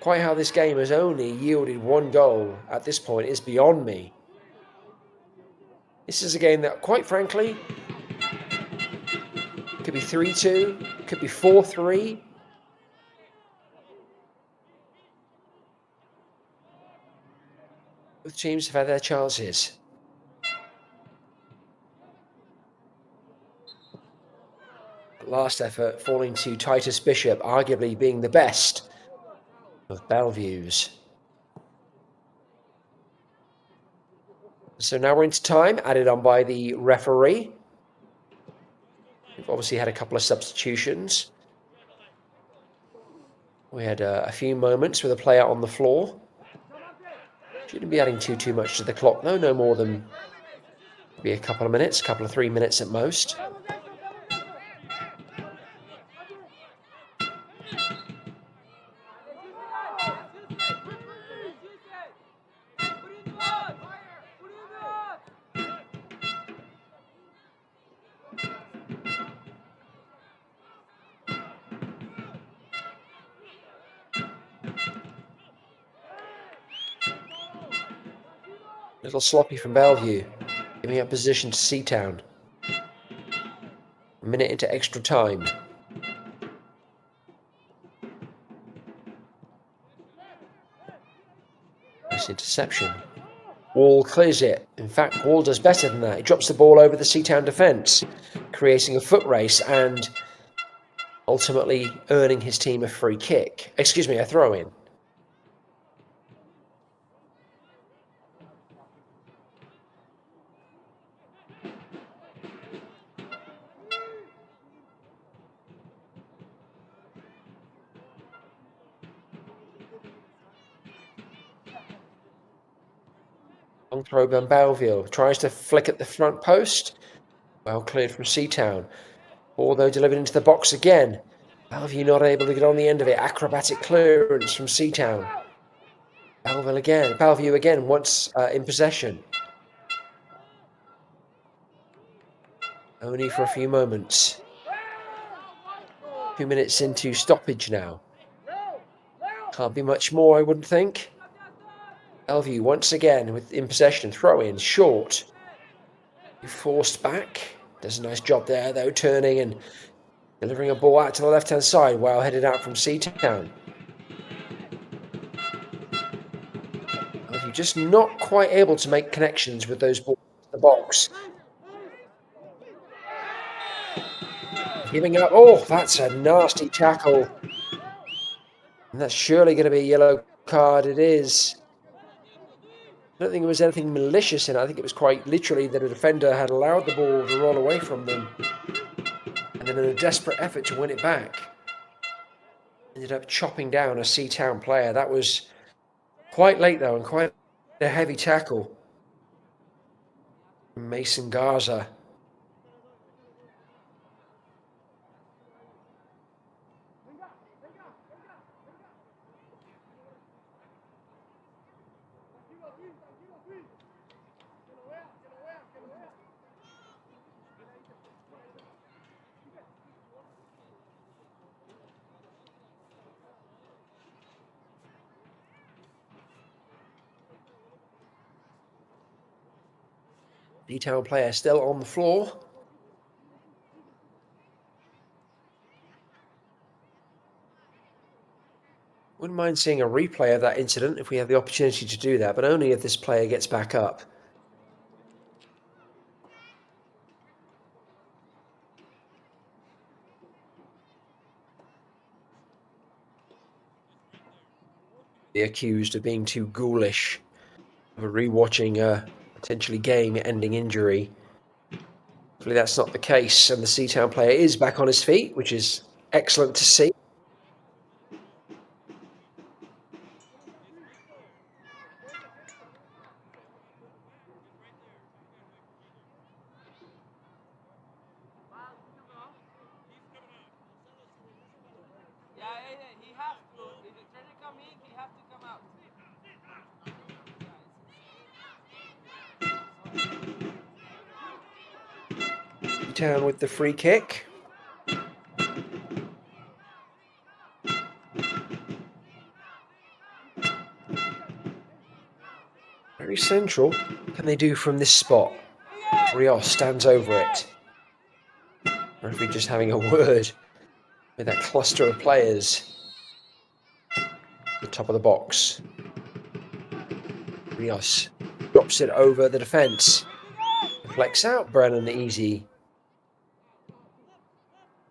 Quite how this game has only yielded one goal at this point is beyond me. This is a game that, quite frankly, could be 3-2, could be 4-3. Both teams have had their chances. Last effort falling to Titus Bishop, arguably being the best of Bellevue's. So now we're into time, added on by the referee. We've obviously had a couple of substitutions. We had a few moments with a player on the floor. Shouldn't be adding too much to the clock though, no more than maybe a couple of minutes, couple of 3 minutes at most. A little sloppy from Bellevue, giving up position to Seatown. A minute into extra time. Nice interception. Wall clears it. In fact, Wall does better than that. He drops the ball over the Seatown defence, creating a foot race and ultimately earning his team a free kick. Excuse me, a throw-in. Long throw by Bellevue. Tries to flick at the front post. Well cleared from Seatown. Ball though delivered into the box again. Bellevue not able to get on the end of it. Acrobatic clearance from Seatown. Bellevue again once in possession. Only for a few moments. 2 minutes into stoppage now. Can't be much more, I wouldn't think. Bellevue once again in possession. Throw in short. Forced back. Does a nice job there though, turning and delivering a ball out to the left hand side. Well headed out from Seatown. just not quite able to make connections with those balls in the box. Giving up. Oh, that's a nasty tackle. And that's surely going to be a yellow card. It is. I don't think it was anything malicious in it. I think it was quite literally that a defender had allowed the ball to roll away from them. And then in a desperate effort to win it back, ended up chopping down a Seatown player. That was quite late though, and quite a heavy tackle. Mason Garza. Seatown player still on the floor. Wouldn't mind seeing a replay of that incident if we have the opportunity to do that, but only if this player gets back up. Be accused of being too ghoulish, of rewatching a potentially game-ending injury. Hopefully that's not the case, and the Seatown player is back on his feet, which is excellent to see. Seatown with the free kick. Very central. What can they do from this spot? Rios stands over it. Referee just having a word with that cluster of players at the top of the box. Rios drops it over the defence. Deflects out Brennan easy.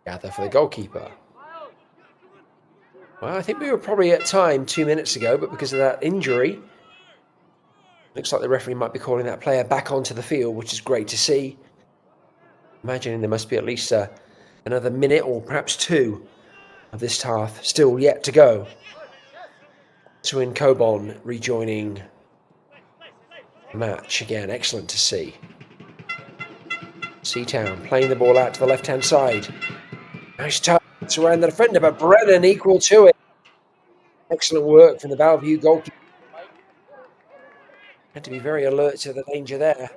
Gather for the goalkeeper. Well, I think we were probably at time 2 minutes ago, but because of that injury, looks like the referee might be calling that player back onto the field, which is great to see. Imagining there must be at least another minute or perhaps two of this half still yet to go. Swin Cobon rejoining the match again. Excellent to see. Seatown playing the ball out to the left-hand side. Nice touch around the defender, but Brennan equal to it. Excellent work from the Bellevue goalkeeper. Had to be very alert to the danger there.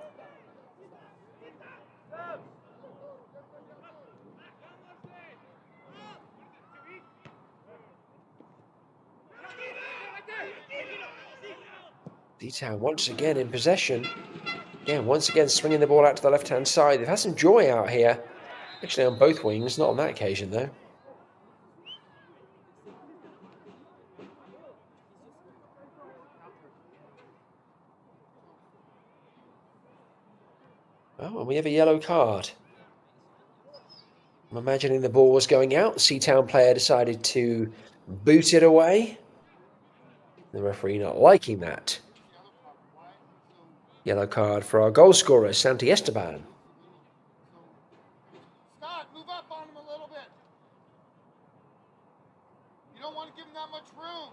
Seatown once again in possession. Again, once again swinging the ball out to the left-hand side. They've had some joy out here. Actually on both wings, not on that occasion though. Oh, and we have a yellow card. I'm imagining the ball was going out. The Seatown player decided to boot it away. The referee not liking that. Yellow card for our goal scorer, Santi Esteban.
Scott, move up on him a little bit. You don't want to give him that much room.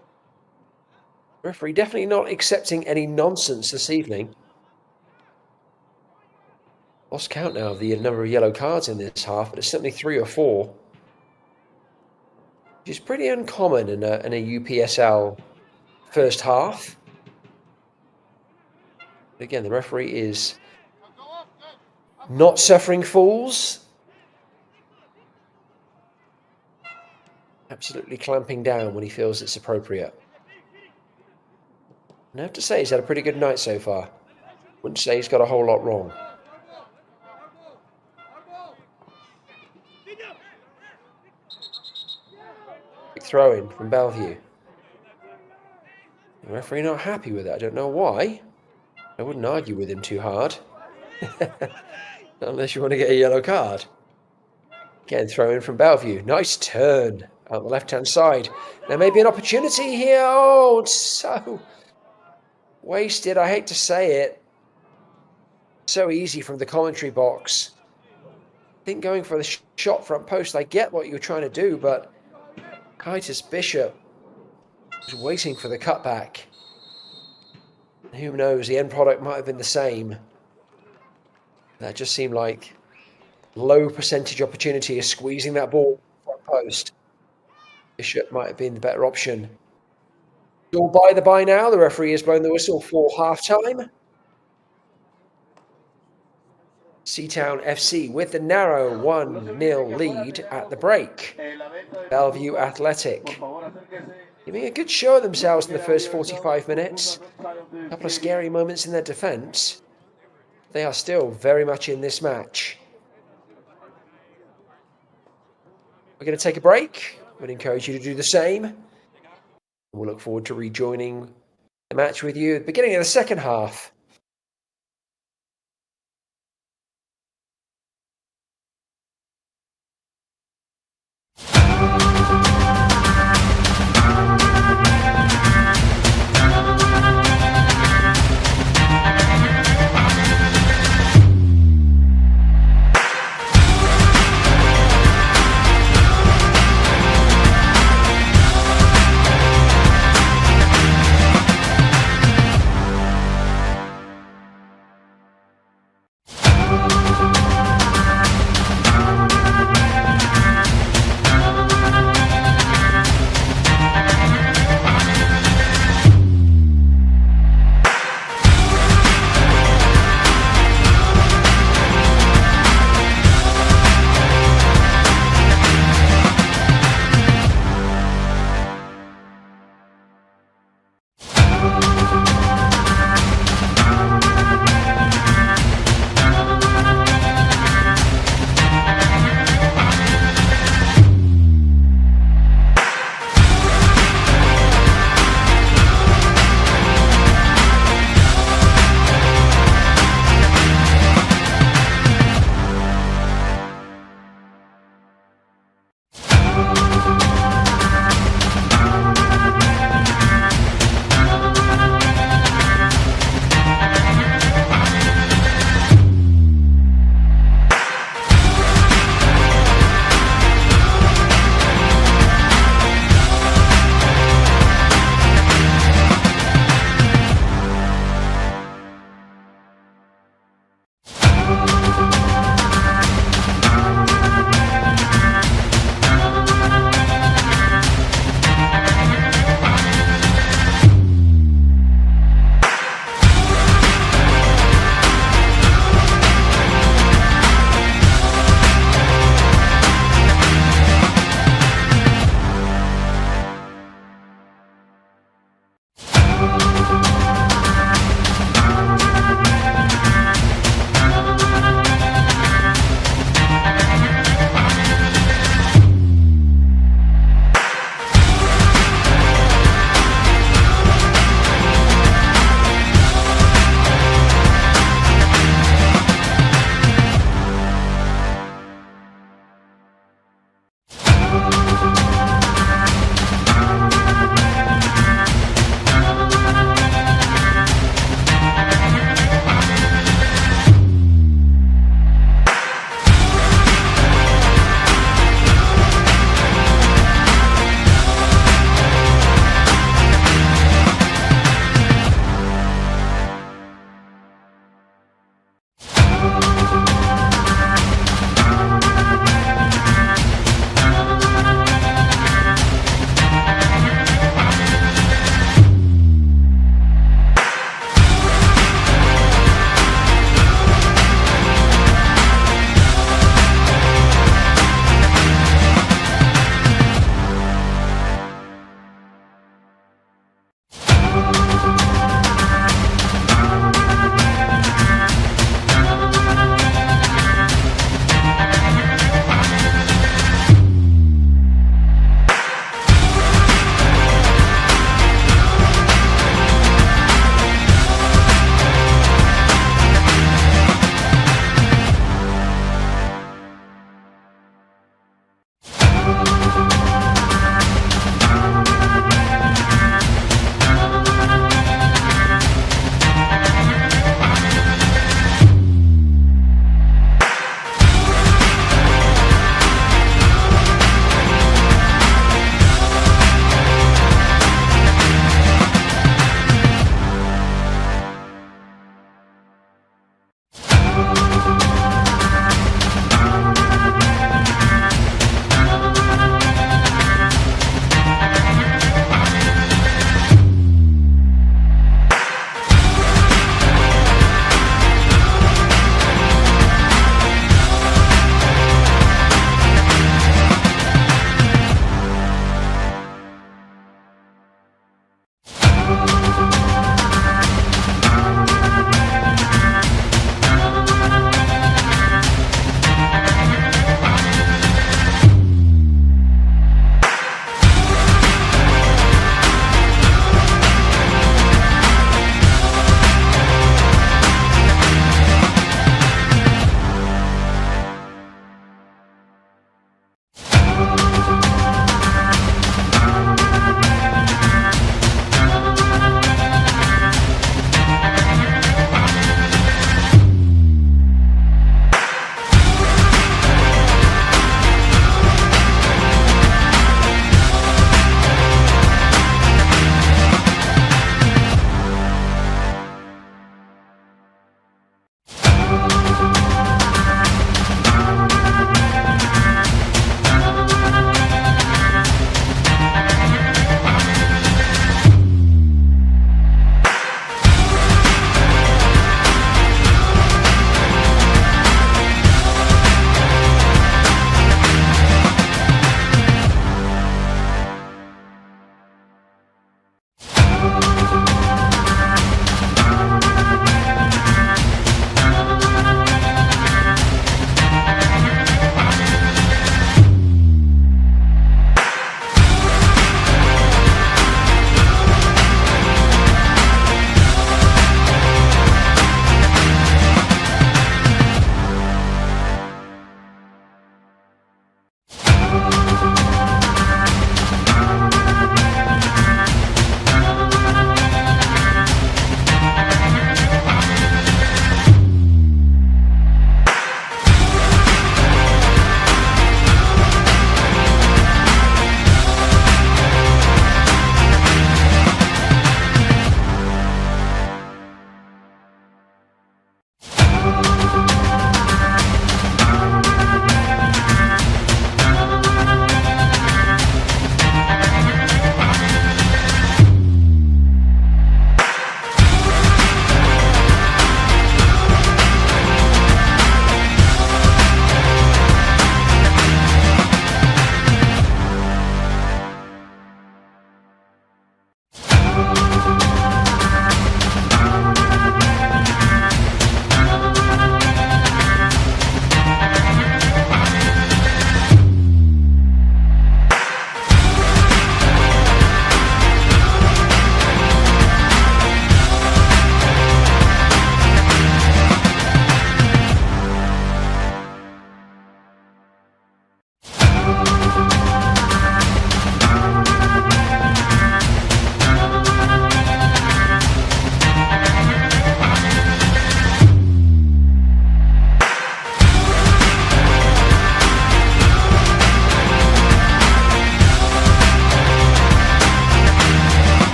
Referee definitely not accepting any nonsense this evening. Lost count now of the number of yellow cards in this half, but it's certainly 3 or 4. Which is pretty uncommon in a UPSL first half. Again, the referee is not suffering fools. Absolutely clamping down when he feels it's appropriate. And I have to say, he's had a pretty good night so far. Wouldn't say he's got a whole lot wrong. Big throw in from Bellevue. The referee not happy with it. I don't know why. I wouldn't argue with him too hard. Unless you want to get a yellow card. Again, throw in from Bellevue. Nice turn out the left-hand side. There may be an opportunity here. Oh, it's so wasted. I hate to say it. So easy from the commentary box. I think going for the shot front post, I get what you're trying to do, but Titus Bishop was waiting for the cutback. Who knows, the end product might have been the same. That just seemed like low percentage opportunity of squeezing that ball front post. Bishop might have been the better option. All by the by now, the referee has blown the whistle for half-time. Seatown FC with the narrow 1-0 lead at the break. Bellevue Athletic giving a good show of themselves in the first 45 minutes. A couple of scary moments in their defence. They are still very much in this match. We're going to take a break. We'd encourage you to do the same. We'll look forward to rejoining the match with you at the beginning of the second half.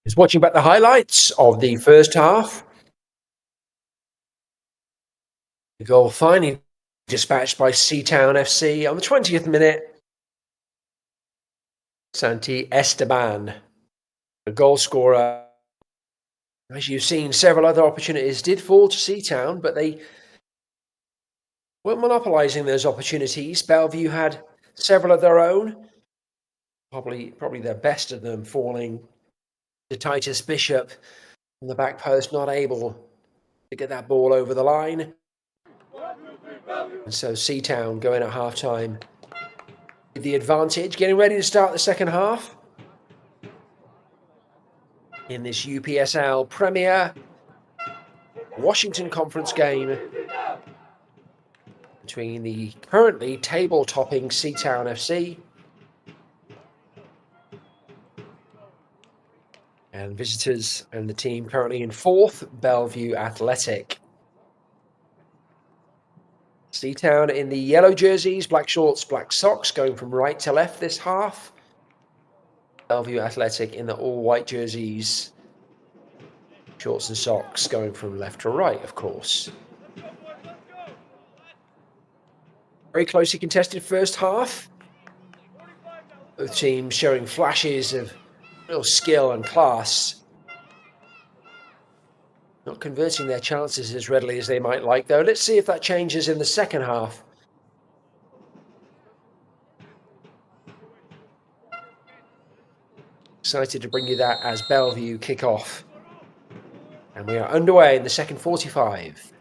Is watching back the highlights of the first half. The goal finally dispatched by Seatown FC on the 20th minute. Santi Esteban, a goal scorer. As you've seen, several other opportunities did fall to Seatown, but they weren't monopolising those opportunities. Bellevue had several of their own, probably the best of them falling to Titus Bishop on the back post, not able to get that ball over the line. And so Seatown going at half-time with the advantage, getting ready to start the second half in this UPSL Premier Washington Conference game between the currently table-topping Seatown FC and visitors, and the team currently in fourth, Bellevue Athletic. Seatown in the yellow jerseys, black shorts, black socks, going from right to left this half. Bellevue Athletic in the all-white jerseys, shorts and socks, going from left to right, of course. Very closely contested first half. Both teams showing flashes of real skill and class. Not converting their chances as readily as they might like, though. Let's see if that changes in the second half. Excited to bring you that as Bellevue kick off. And we are underway in the second 45.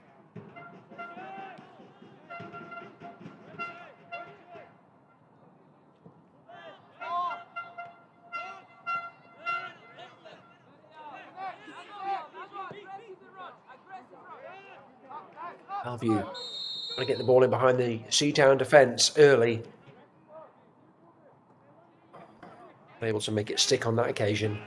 Bellevue want to get the ball in behind the Seatown defence early. Able to make it stick on that occasion.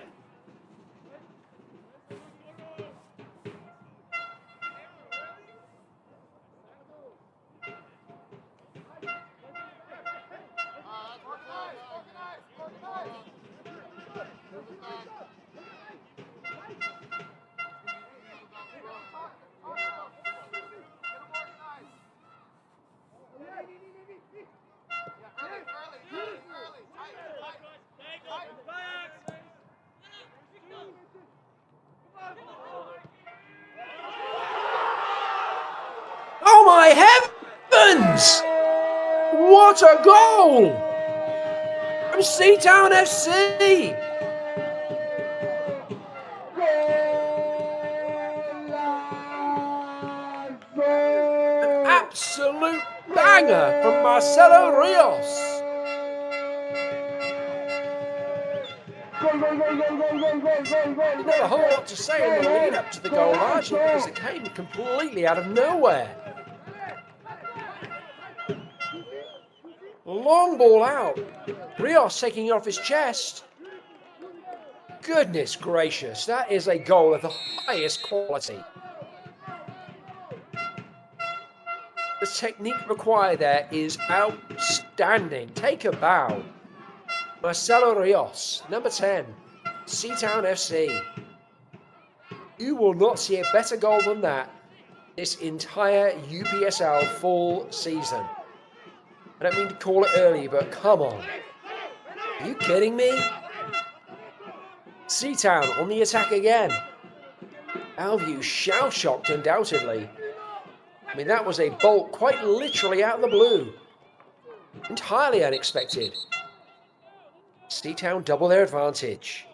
Oh my heavens! What a goal! From Seatown FC! An absolute banger from Marcelo Rios! Not a whole lot to say in the lead up to the goal, largely because it came completely out of nowhere. Long ball out. Rios taking it off his chest. Goodness gracious, that is a goal of the highest quality. The technique required there is outstanding. Take a bow. Marcelo Rios, number 10, Seatown FC. You will not see a better goal than that this entire UPSL full season. I don't mean to call it early, but come on. Are you kidding me? Seatown on the attack again. Bellevue shell-shocked undoubtedly. I mean, that was a bolt quite literally out of the blue. Entirely unexpected. Seatown double their advantage.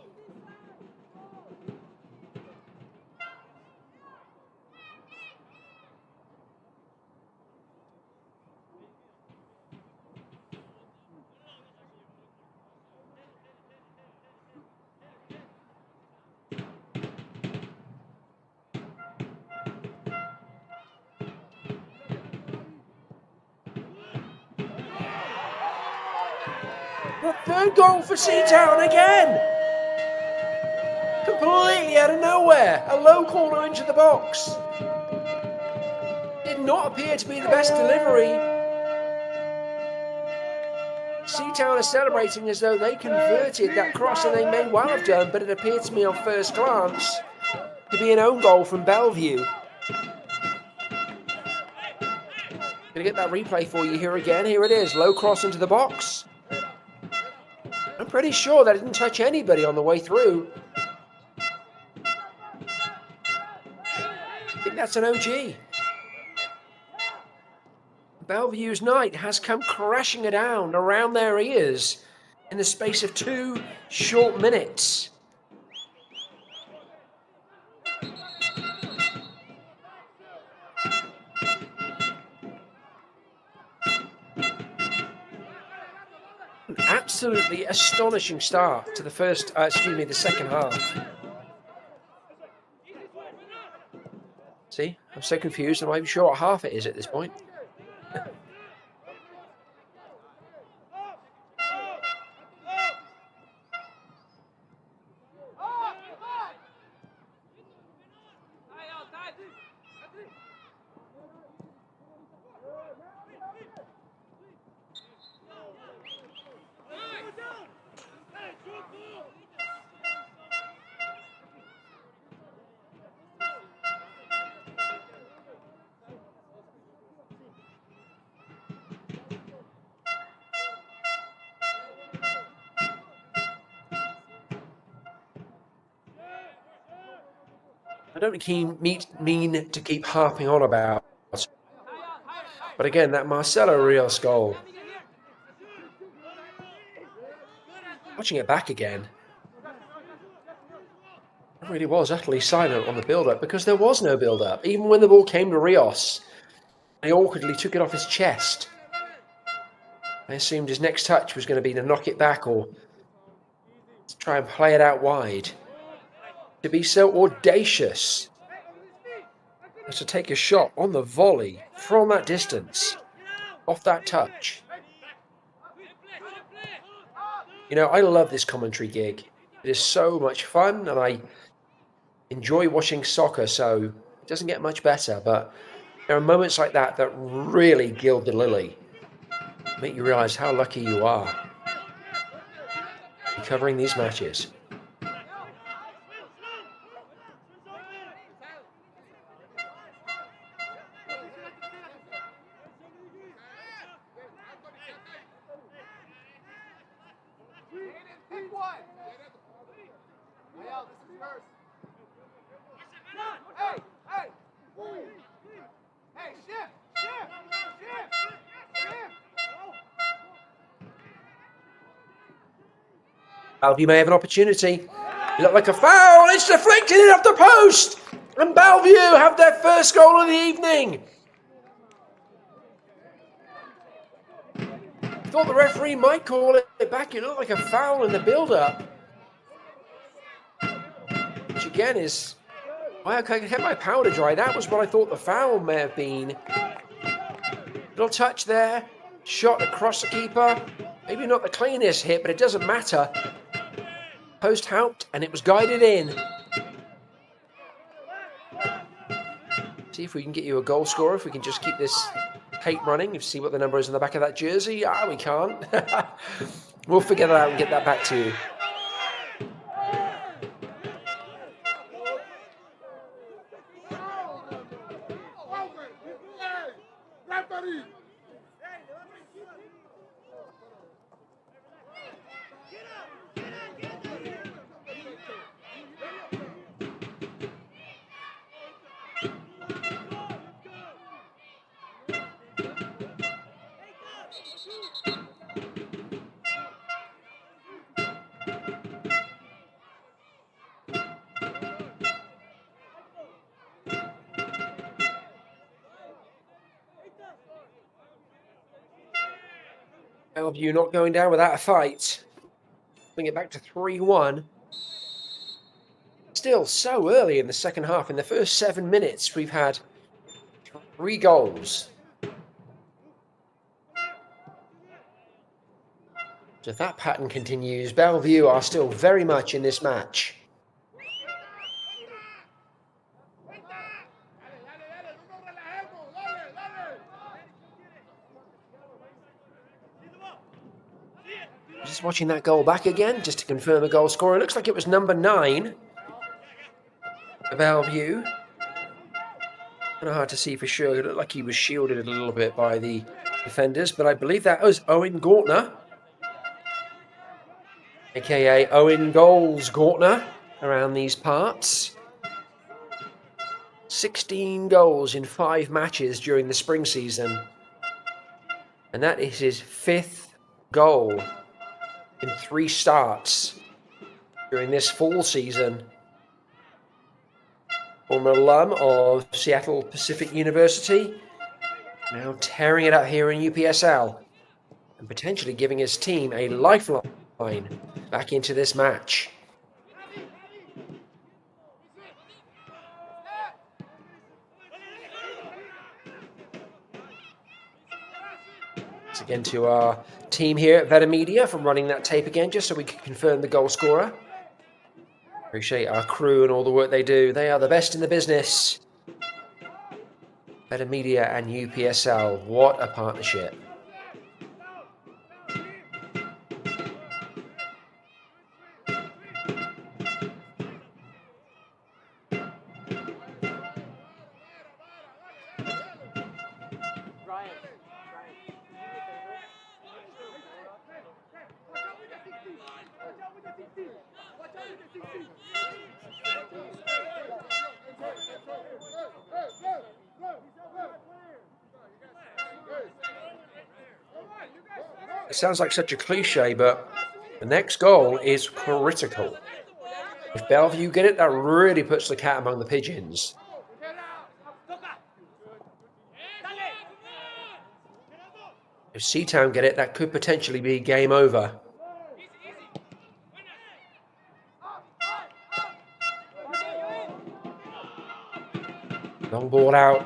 The third goal for Seatown again! Completely out of nowhere, a low corner into the box. Did not appear to be the best delivery. Seatown are celebrating as though they converted that cross, and they may well have done, but it appeared to me on first glance to be an own goal from Bellevue. Gonna get that replay for you here again. Here it is, low cross into the box. I'm pretty sure that didn't touch anybody on the way through. I think that's an OG. Bellevue's night has come crashing down around their ears in the space of 2 short minutes. An absolutely astonishing start to the the second half. See, I'm so confused. I'm not even sure what half it is at this point. I don't mean to keep harping on about, but again, that Marcelo Rios goal. Watching it back again, it really was utterly silent on the build-up because there was no build-up. Even when the ball came to Rios, he awkwardly took it off his chest. I assumed his next touch was going to be to knock it back or to try and play it out wide. To be so audacious as to take a shot on the volley from that distance, off that touch. You know, I love this commentary gig. It is so much fun, and I enjoy watching soccer, so it doesn't get much better, but there are moments like that that really gild the lily. Make you realise how lucky you are covering these matches. Bellevue may have an opportunity. It looked like a foul. It's deflected in off the post. And Bellevue have their first goal of the evening. Thought the referee might call it back. It looked like a foul in the build-up. Which again is... Well, I can get my powder dry. That was what I thought the foul may have been. Little touch there. Shot across the keeper. Maybe not the cleanest hit, but it doesn't matter. Post helped, and it was guided in. See if we can get you a goal scorer, if we can just keep this tape running, see what the number is on the back of that jersey. Ah, we can't. We'll figure that out and get that back to you. Bellevue not going down without a fight. Bring it back to 3-1. Still so early in the second half. In the first 7 minutes, we've had 3 goals. So if that pattern continues, Bellevue are still very much in this match. Just watching that goal back again, just to confirm the goal scorer. It looks like it was number 9 for Bellevue. Kind of hard to see for sure. It looked like he was shielded a little bit by the defenders, but I believe that was Owen Gortner, aka Owen Goals Gortner, around these parts. 16 goals in 5 matches during the spring season. And that is his 5th goal in 3 starts during this fall season. Former alum of Seattle Pacific University, now tearing it up here in UPSL and potentially giving his team a lifeline back into this match. Thanks again to our team here at Veta Media for running that tape again, just so we can confirm the goal scorer. Appreciate our crew and all the work they do. They are the best in the business. Veta Media and UPSL, what a partnership. It sounds like such a cliche, but the next goal is critical. If Bellevue get it, that really puts the cat among the pigeons. If Seatown get it, that could potentially be game over. Long ball out.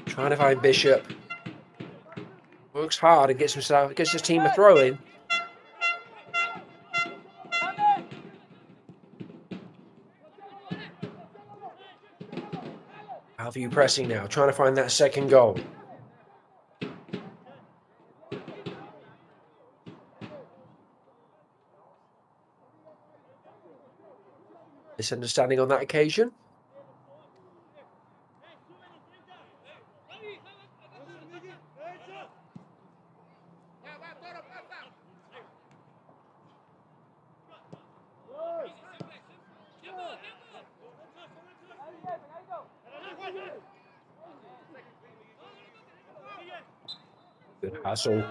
Trying to find Bishop. Works hard and gets his team a throw in. Bellevue pressing now, trying to find that second goal. Misunderstanding on that occasion. Good hustle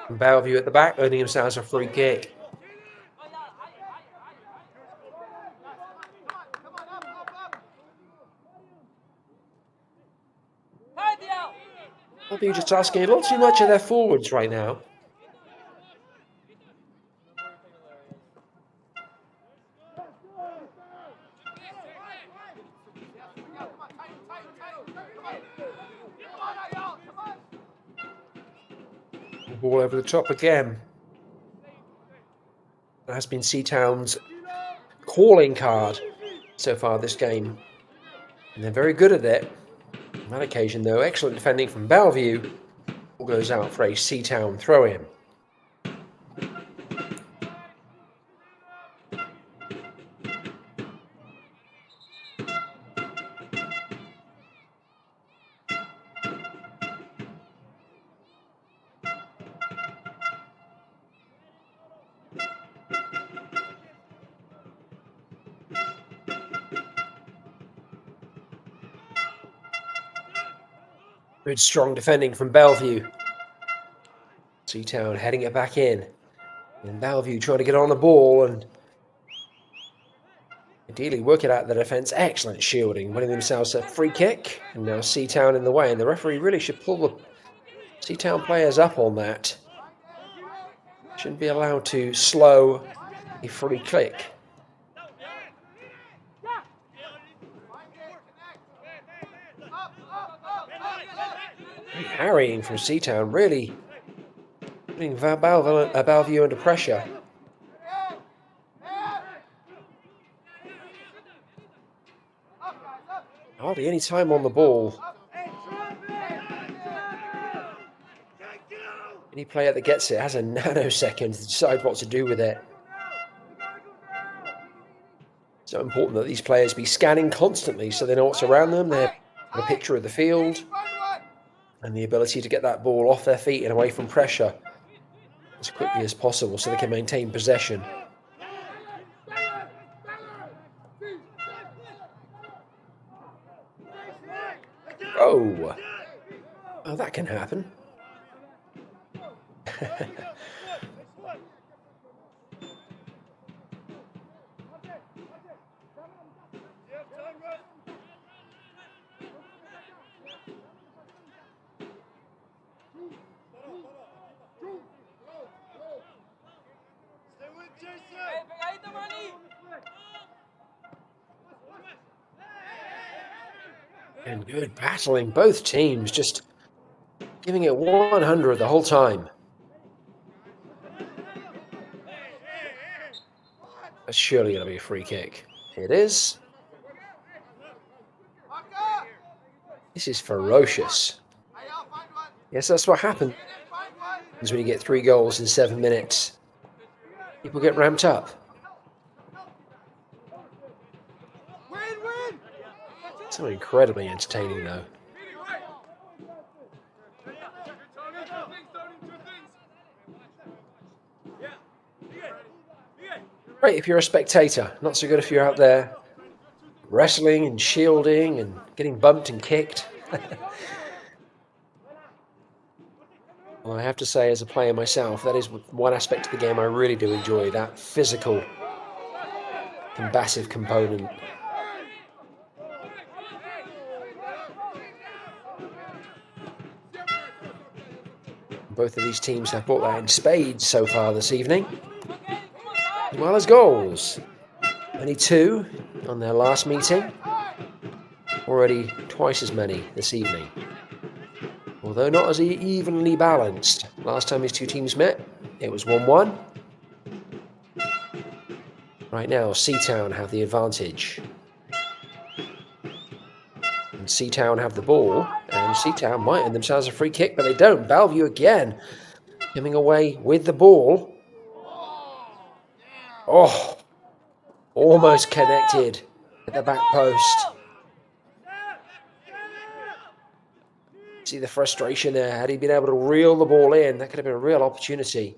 from Bellevue at the back, earning themselves a free kick. Bellevue just asking a little too much of their forwards right now. Ball over the top again. That has been Seatown's calling card so far this game. And they're very good at it. On that occasion, though, excellent defending from Bellevue. Ball goes out for a Seatown throw-in. Good strong defending from Bellevue. Seatown heading it back in. And Bellevue trying to get on the ball and ideally work it out the defence. Excellent shielding, winning themselves a free kick. And now Seatown in the way. And the referee really should pull the Seatown players up on that. Shouldn't be allowed to slow a free kick. Harrying from Seatown, really putting Bellevue under pressure. Hardly any time on the ball. Any player that gets it has a nanosecond to decide what to do with it. So important that these players be scanning constantly so they know what's around them. They have a picture of the field and the ability to get that ball off their feet and away from pressure as quickly as possible so they can maintain possession. Oh, that can happen. And good battling, both teams just giving it 100 the whole time. That's surely going to be a free kick. It is. This is ferocious. Yes, that's what happens when you get 3 goals in 7 minutes. People get ramped up. So incredibly entertaining, though. Great if you're a spectator. Not so good if you're out there wrestling and shielding and getting bumped and kicked. Well, I have to say, as a player myself, that is one aspect of the game I really do enjoy, that physical, combative component. Both of these teams have brought that in spades so far this evening, as well as goals. Only 2 on their last meeting, already twice as many this evening. Although not as evenly balanced. Last time these 2 teams met, it was 1-1. Right now, Seatown have the advantage. And Seatown have the ball, and Seatown might earn themselves a free kick, but they don't. Bellevue again, coming away with the ball. Oh, almost connected at the back post. See the frustration there. Had he been able to reel the ball in, that could have been a real opportunity.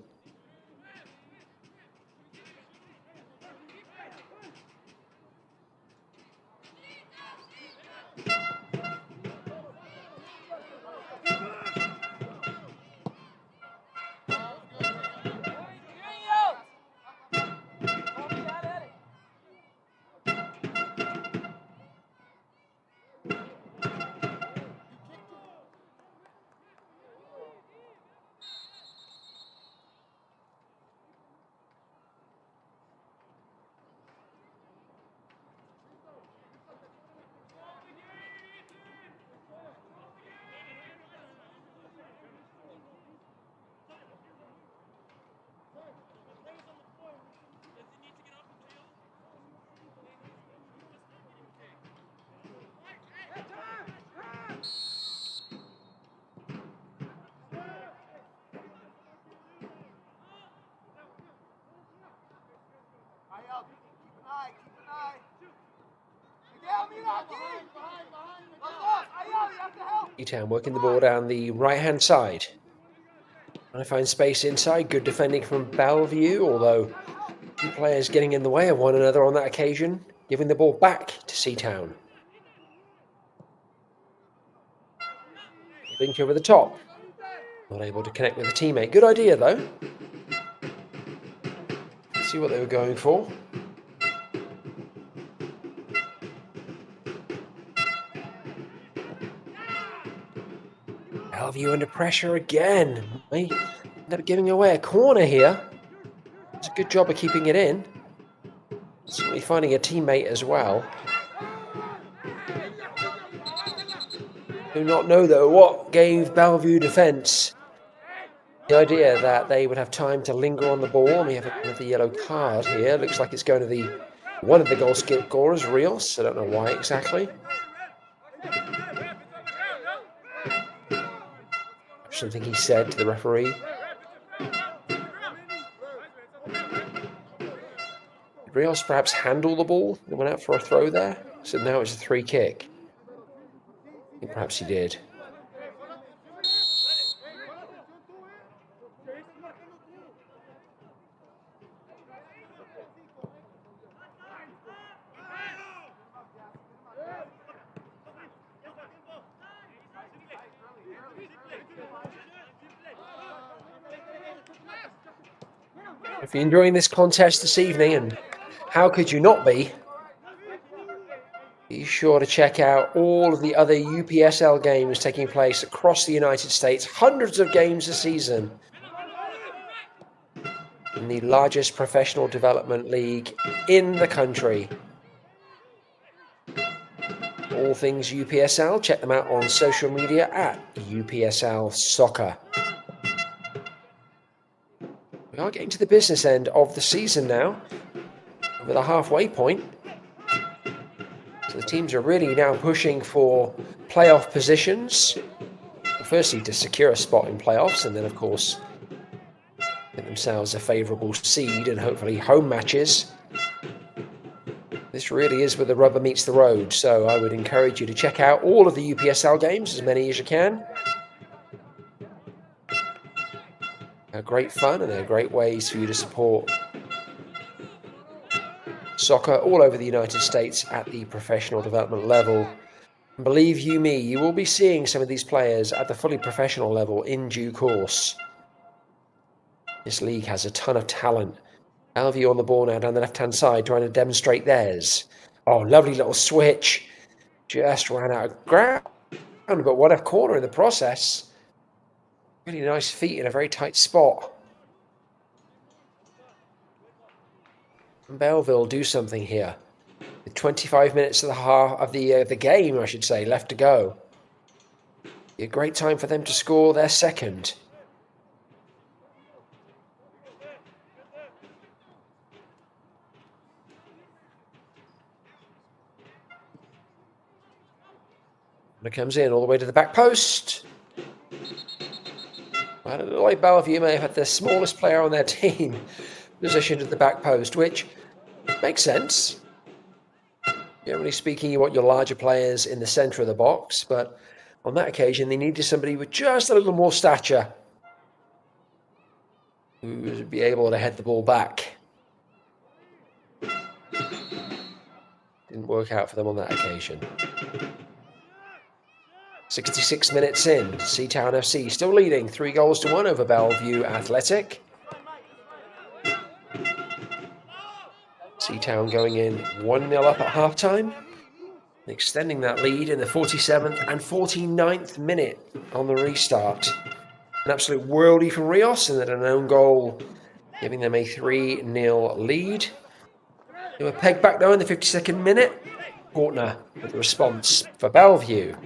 Seatown working the ball down the right-hand side. Trying to find space inside. Good defending from Bellevue, although 2 players getting in the way of one another on that occasion, giving the ball back to Seatown. Link over the top. Not able to connect with a teammate. Good idea, though. Let's see what they were going for. Bellevue under pressure again. They end up giving away a corner here. It's a good job of keeping it in. Certainly finding a teammate as well. Do not know, though, what gave Bellevue defence the idea that they would have time to linger on the ball. We have another yellow card here. Looks like it's going to one of the goal scorers, Rios. I don't know why exactly. Something he said to the referee. Rios perhaps handle the ball and went out for a throw there? So now it's a free kick. I think perhaps he did. If you're enjoying this contest this evening, and how could you not be sure to check out all of the other UPSL games taking place across the United States. Hundreds of games a season in the largest professional development league in the country. All things UPSL, check them out on social media at UPSL Soccer. We are getting to the business end of the season now, over the halfway point. So the teams are really now pushing for playoff positions. Firstly, to secure a spot in playoffs, and then, of course, get themselves a favourable seed and hopefully home matches. This really is where the rubber meets the road, so I would encourage you to check out all of the UPSL games, as many as you can. They're great fun, and they're great ways for you to support soccer all over the United States at the professional development level. And believe you me, you will be seeing some of these players at the fully professional level in due course. This league has a ton of talent. Bellevue on the ball now down the left-hand side, trying to demonstrate theirs. Oh, lovely little switch. Just ran out of ground, but what a corner in the process. Really nice feet in a very tight spot. And Belleville do something here. With 25 minutes of the game, I should say, left to go. Be a great time for them to score their second. And it comes in all the way to the back post. Well, it looked like Bellevue may have had the smallest player on their team positioned at the back post, which makes sense. Generally speaking, you want your larger players in the centre of the box, but on that occasion, they needed somebody with just a little more stature who would be able to head the ball back. Didn't work out for them on that occasion. 66 minutes in, Seatown FC still leading 3-1 over Bellevue Athletic. Seatown going in 1-0 up at halftime, extending that lead in the 47th and 49th minute on the restart. An absolute worldie from Rios, and then an own goal, giving them a 3-0 lead. They were pegged back though in the 52nd minute. Portner with the response for Bellevue.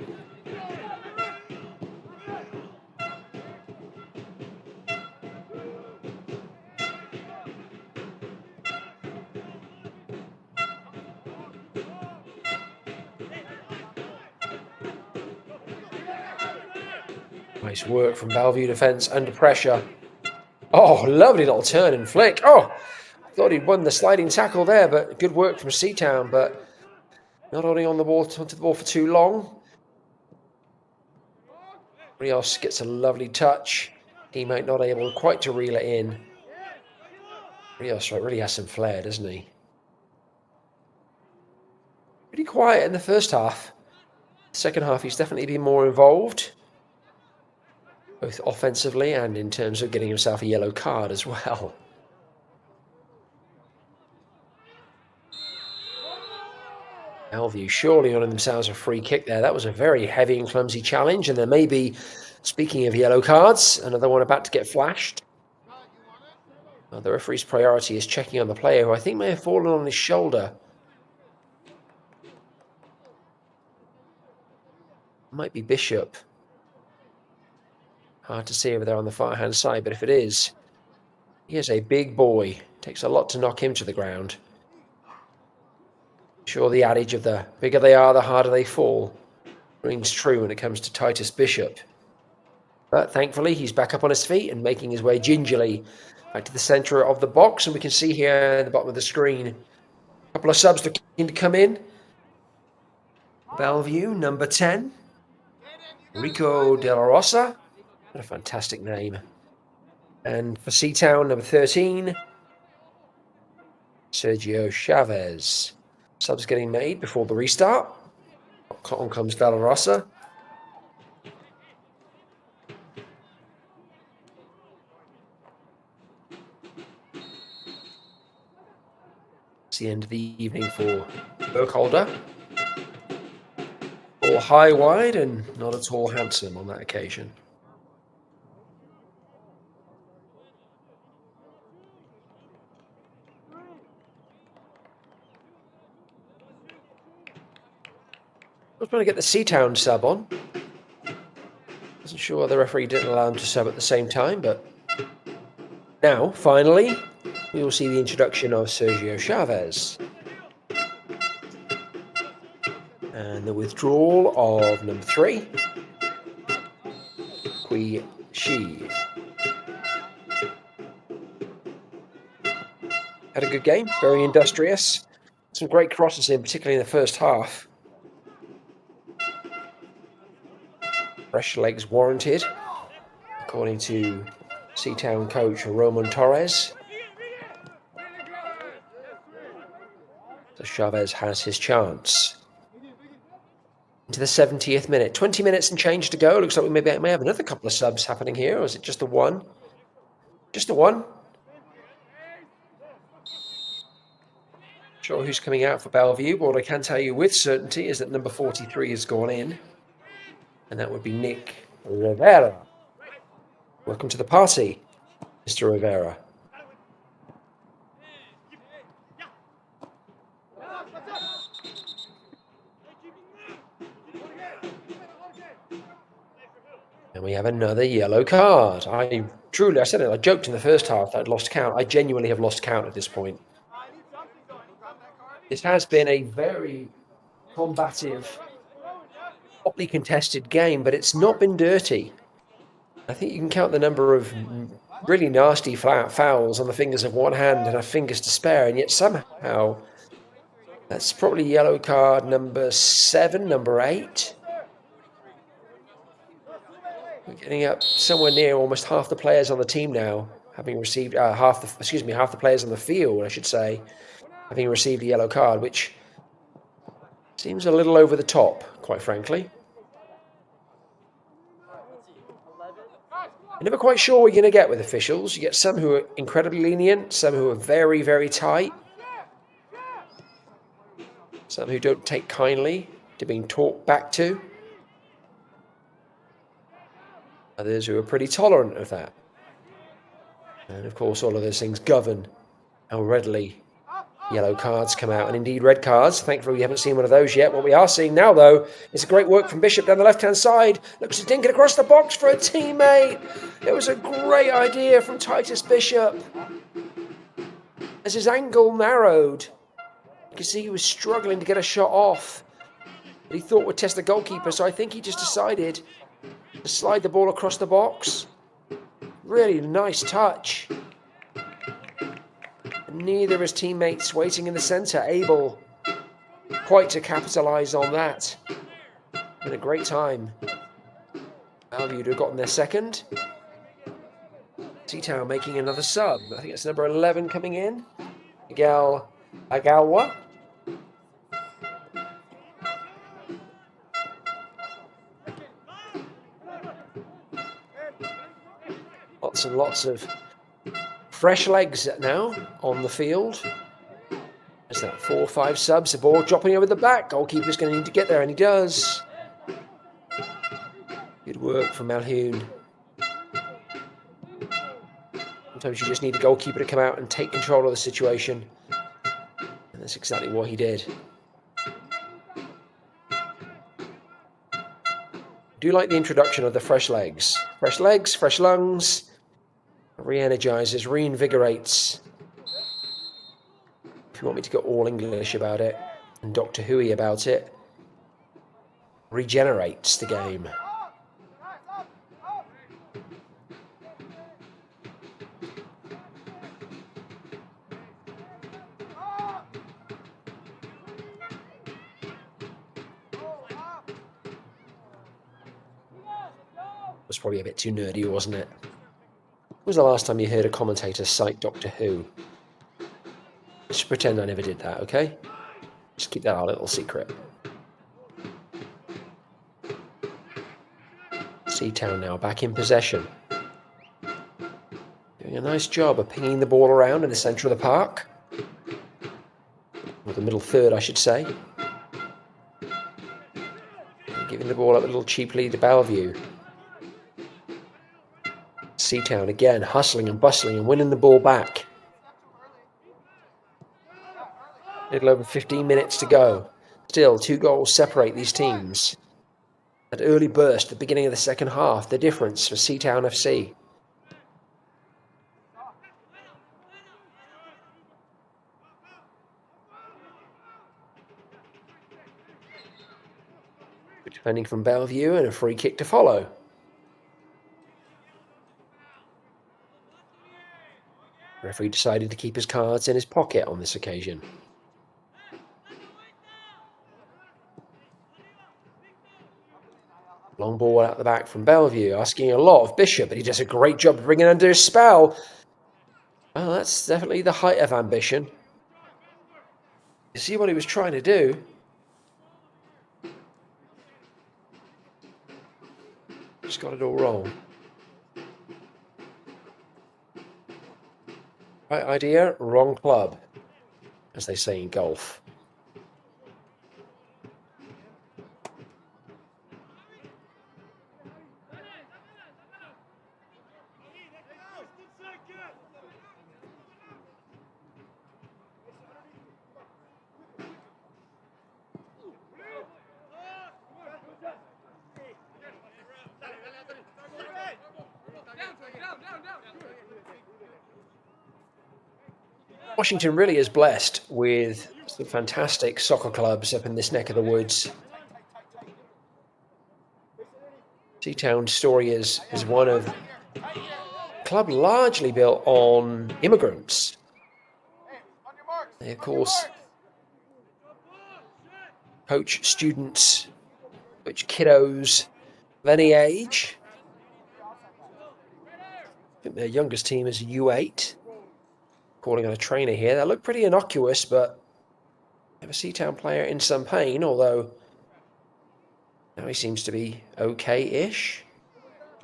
Nice work from Bellevue defence under pressure. Oh, lovely little turn and flick. Oh, I thought he'd won the sliding tackle there, but good work from Seatown, but not holding on onto the ball for too long. Rios gets a lovely touch. Teammate not able quite to reel it in. Rios really has some flair, doesn't he? Pretty quiet in the first half. Second half, he's definitely been more involved, both offensively and in terms of getting himself a yellow card as well. Bellevue surely honoring themselves a free kick there. That was a very heavy and clumsy challenge, and there may be, speaking of yellow cards, another one about to get flashed. Well, the referee's priority is checking on the player, who I think may have fallen on his shoulder. Might be Bishop. Hard to see over there on the far-hand side, but if it is, he is a big boy. Takes a lot to knock him to the ground. Sure, the adage of the bigger they are, the harder they fall rings true when it comes to Titus Bishop. But thankfully, he's back up on his feet and making his way gingerly back to the centre of the box. And we can see here at the bottom of the screen couple of subs looking to come in. Bellevue, number 10. Rico De La Rosa. What a fantastic name. And for Seatown, number 13. Sergio Chavez. Subs getting made before the restart. On comes De La Rosa. It's the end of the evening for Burkholder. All high wide and not at all handsome on that occasion. I was trying to get the Seatown sub on. Wasn't sure why the referee didn't allow him to sub at the same time, but now, finally, we will see the introduction of Sergio Chavez. And the withdrawal of number 3, Kui Shi. Had a good game, very industrious. Some great crosses in, particularly in the first half. Fresh legs warranted, according to Seatown coach Roman Torres. So Chavez has his chance. Into the 70th minute. 20 minutes and change to go. Looks like we may have another couple of subs happening here, or is it just the one? Just the one. Not sure who's coming out for Bellevue, but what I can tell you with certainty is that number 43 has gone in. And that would be Nick Rivera. Welcome to the party, Mr. Rivera. And we have another yellow card. I said it, I joked in the first half that I'd lost count. I genuinely have lost count at this point. This has been a very combative, hotly contested game, but it's not been dirty. I think you can count the number of really nasty fouls on the fingers of one hand and have fingers to spare, and yet somehow that's probably yellow card number 7, number 8. We're getting up somewhere near almost half the players on the team now, having received half the players on the field, I should say, having received a yellow card, which seems a little over the top, quite frankly. You're never quite sure what you're going to get with officials. You get some who are incredibly lenient, some who are very, very tight, some who don't take kindly to being talked back to, others who are pretty tolerant of that. And of course, all of those things govern how readily yellow cards come out, and indeed red cards. Thankfully, we haven't seen one of those yet. What we are seeing now, though, is a great work from Bishop down the left-hand side. Looks to dink it across the box for a teammate. It was a great idea from Titus Bishop. As his angle narrowed, you can see he was struggling to get a shot off. But he thought would test the goalkeeper, so I think he just decided to slide the ball across the box. Really nice touch. Neither of his teammates waiting in the centre able quite to capitalise on that. Been a great time. Bellevue to have gotten their second. Seatown making another sub. I think it's number 11 coming in. Miguel Agawa. Lots and lots of fresh legs now on the field. There's that 4 or 5 subs. The ball dropping over the back. Goalkeeper's going to need to get there, and he does. Good work from Malhoun. Sometimes you just need a goalkeeper to come out and take control of the situation. And that's exactly what he did. I do like the introduction of the fresh legs. Fresh legs, fresh lungs. Re-energizes, reinvigorates. If you want me to go all English about it, and Doctor Who-y about it, regenerates the game. Was probably a bit too nerdy, wasn't it? When was the last time you heard a commentator cite Doctor Who? Just pretend I never did that, okay? Just keep that our little secret. Seatown now back in possession. Doing a nice job of pinging the ball around in the centre of the park. Or the middle third, I should say. And giving the ball up a little cheaply to Bellevue. Seatown again hustling and bustling and winning the ball back. A little over 15 minutes to go. Still, 2 goals separate these teams. That early burst at the beginning of the second half, the difference for Seatown FC. Defending from Bellevue and a free kick to follow. The referee decided to keep his cards in his pocket on this occasion. Long ball out the back from Bellevue, asking a lot of Bishop, but he does a great job of bringing it under his spell. Well, that's definitely the height of ambition. You see what he was trying to do? Just got it all wrong. Right idea, wrong club, as they say in golf. Washington really is blessed with some fantastic soccer clubs up in this neck of the woods. Seatown's story is one of a club largely built on immigrants. They, of course, coach students, coach kiddos of any age. I think their youngest team is U8. Calling on a trainer here. They look pretty innocuous, but have a Seatown player in some pain, although now he seems to be okay-ish.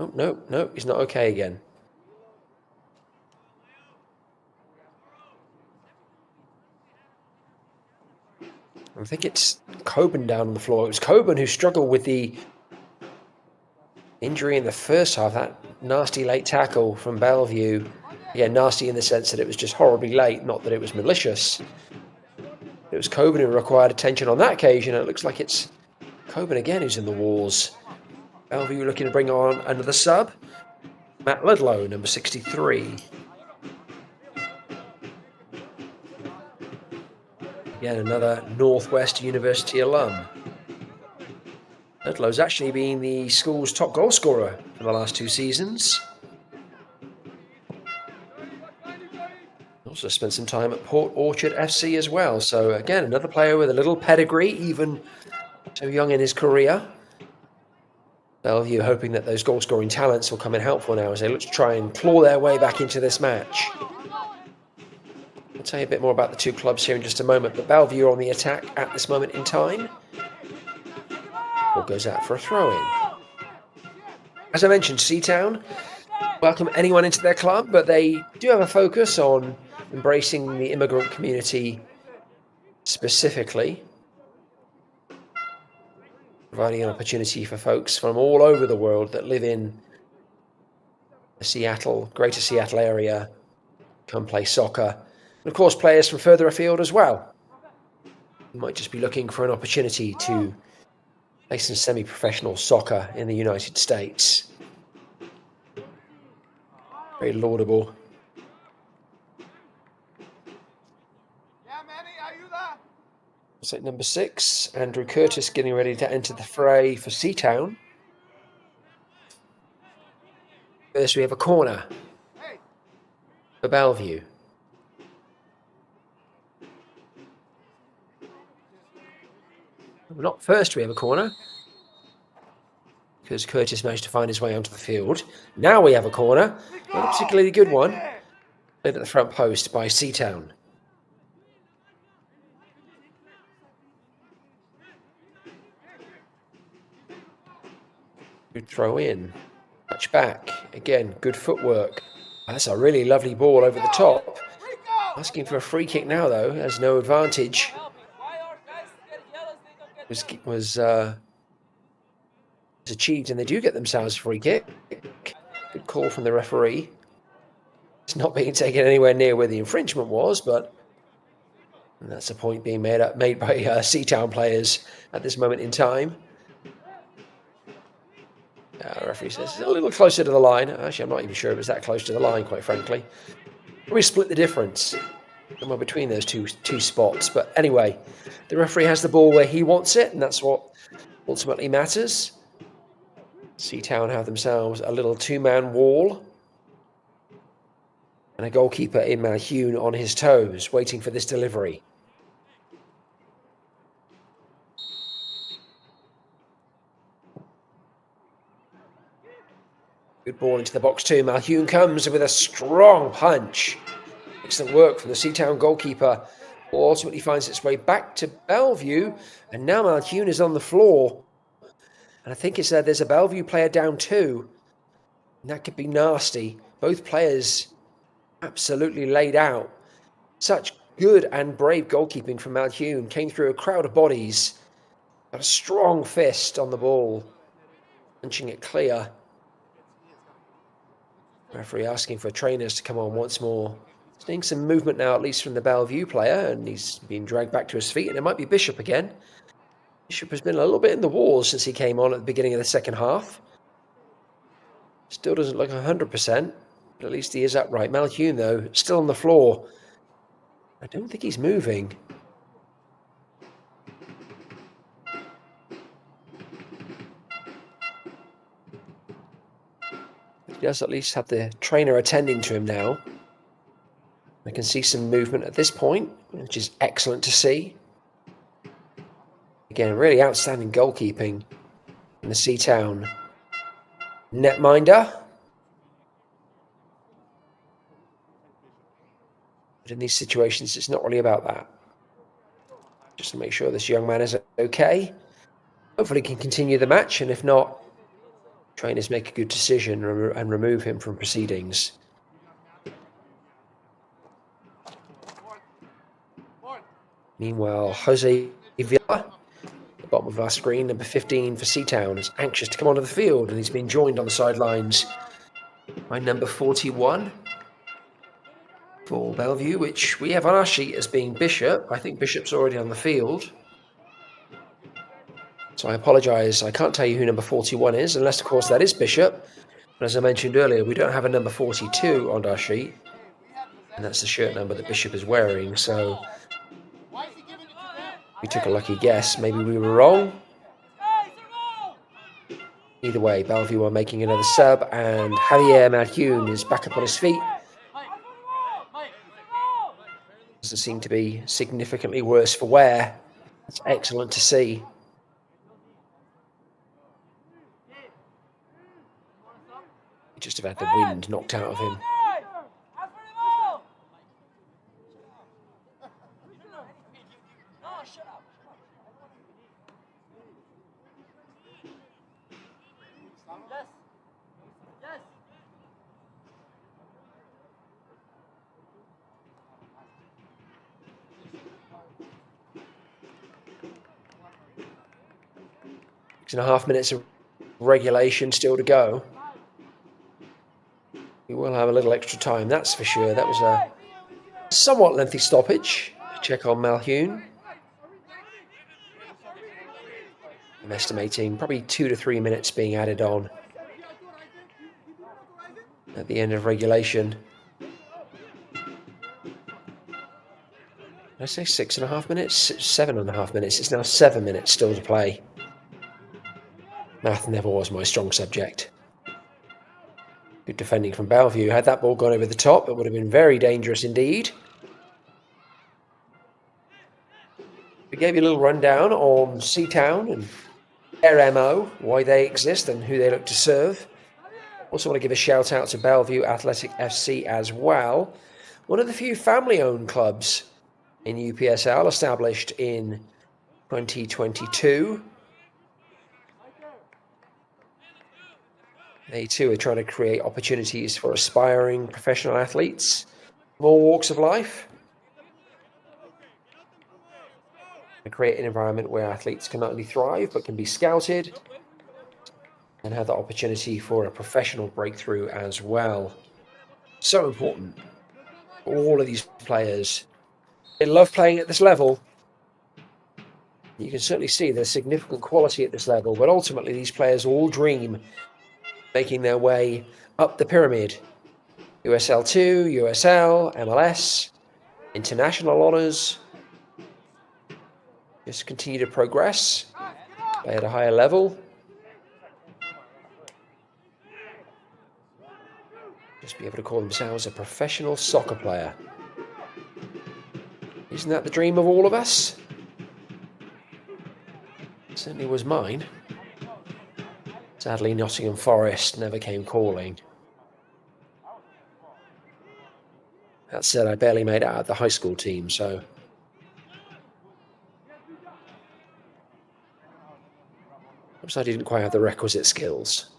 Oh, no, he's not okay again. I think it's Coburn down on the floor. It was Coburn who struggled with the injury in the first half, that nasty late tackle from Bellevue. Yeah, nasty in the sense that it was just horribly late, not that it was malicious. It was Coburn who required attention on that occasion, and it looks like it's Coburn again who's in the wars. Bellevue looking to bring on another sub. Matt Ludlow, number 63. Again, another Northwest University alum. Ludlow's actually been the school's top goal scorer for the last 2 seasons. Also spent some time at Port Orchard FC as well. So again, another player with a little pedigree, even so young in his career. Bellevue hoping that those goal-scoring talents will come in helpful now as they look to try and claw their way back into this match. I'll tell you a bit more about the 2 clubs here in just a moment, but Bellevue are on the attack at this moment in time. Ball goes out for a throw-in. As I mentioned, Seatown welcome anyone into their club, but they do have a focus on embracing the immigrant community specifically, providing an opportunity for folks from all over the world that live in the greater Seattle area, come play soccer. And of course, players from further afield as well. You might just be looking for an opportunity to play some semi-professional soccer in the United States. Very laudable. So number 6, Andrew Curtis getting ready to enter the fray for Seatown. First, we have a corner for Bellevue. Not first, we have a corner. because Curtis managed to find his way onto the field. Now we have a corner, not a particularly good one. Played at the front post by Seatown. Good throw in. Touch back. Again, good footwork. That's a really lovely ball over the top. Asking for a free kick now, though. Has no advantage. Was achieved, and they do get themselves a free kick. Good call from the referee. It's not being taken anywhere near where the infringement was, but that's a point being made by Seatown players at this moment in time. The referee says it's a little closer to the line. Actually, I'm not even sure if it's that close to the line, quite frankly. We split the difference somewhere between those two spots. But anyway, the referee has the ball where he wants it, and that's what ultimately matters. Seatown have themselves a little two-man wall. And a goalkeeper in Malhune on his toes, waiting for this delivery. Good ball into the box too. Malhune comes with a strong punch. Excellent work from the Seatown goalkeeper. Ball ultimately finds its way back to Bellevue. And now Malhune is on the floor. And I think it's there's a Bellevue player down too. And that could be nasty. Both players absolutely laid out. Such good and brave goalkeeping from Malhune. Came through a crowd of bodies. Got a strong fist on the ball. Punching it clear. Referee asking for trainers to come on once more. Seeing some movement now, at least from the Bellevue player, and he's being dragged back to his feet, and it might be Bishop again. Bishop has been a little bit in the walls since he came on at the beginning of the second half. Still doesn't look 100%, but at least he is upright. Malhune, though, still on the floor. I don't think he's moving. He does at least have the trainer attending to him now. I can see some movement at this point, which is excellent to see. Again, really outstanding goalkeeping in the Seatown netminder. But in these situations, it's not really about that. Just to make sure this young man is okay. Hopefully he can continue the match, and if not, trainers make a good decision and remove him from proceedings. Meanwhile, Jose Villa, the bottom of our screen, number 15 for Seatown, is anxious to come onto the field, and he's been joined on the sidelines by number 41 for Bellevue, which we have on our sheet as being Bishop. I think Bishop's already on the field. So I apologise, I can't tell you who number 41 is, unless, of course, that is Bishop. But as I mentioned earlier, we don't have a number 42 on our sheet. And that's the shirt number that Bishop is wearing, so we took a lucky guess. Maybe we were wrong. Either way, Bellevue are making another sub, and Javier Malhune is back up on his feet. Doesn't seem to be significantly worse for wear. That's excellent to see. Just about the wind knocked out of him. Six and a half minutes of regulation still to go. We will have a little extra time, that's for sure. That was a somewhat lengthy stoppage. Check on Malhune. I'm estimating probably 2 to 3 minutes being added on at the end of regulation. Did I say 6.5 minutes? 7.5 minutes. It's now 7 minutes still to play. Math never was my strong subject. Good defending from Bellevue. Had that ball gone over the top, it would have been very dangerous indeed. We gave you a little rundown on Seatown and their MO, why they exist and who they look to serve. Also want to give a shout out to Bellevue Athletic FC as well. One of the few family-owned clubs in UPSL, established in 2022. They too are trying to create opportunities for aspiring professional athletes from all walks of life. And create an environment where athletes can not only thrive, but can be scouted and have the opportunity for a professional breakthrough as well. So important. All of these players, they love playing at this level. You can certainly see there's significant quality at this level, but ultimately these players all dream making their way up the pyramid. USL2, USL, MLS, international honours. Just continue to progress, play at a higher level. Just be able to call themselves a professional soccer player. Isn't that the dream of all of us? It certainly was mine. Sadly, Nottingham Forest never came calling. That said, I barely made it out of the high school team, so... perhaps I didn't quite have the requisite skills.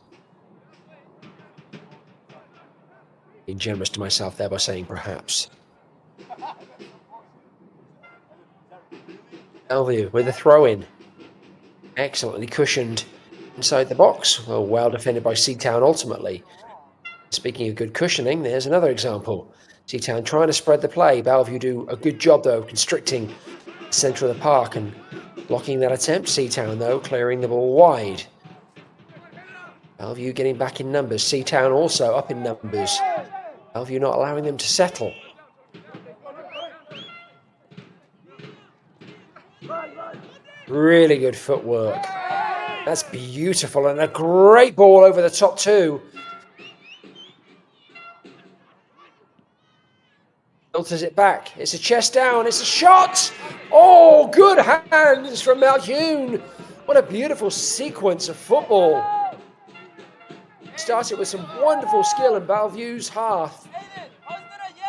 Being generous to myself there by saying perhaps. Bellevue with a throw-in. Excellently cushioned inside the box. Well defended by Seatown ultimately. Speaking of good cushioning, there's another example. Seatown trying to spread the play. Bellevue do a good job, though, constricting the centre of the park and blocking that attempt. Seatown, though, clearing the ball wide. Bellevue getting back in numbers. Seatown also up in numbers. Bellevue not allowing them to settle. Really good footwork. That's beautiful, and a great ball over the top two. Filters it back. It's a chest down. It's a shot. Oh, good hands from Malhune. What a beautiful sequence of football. Started with some wonderful skill in Bellevue's half.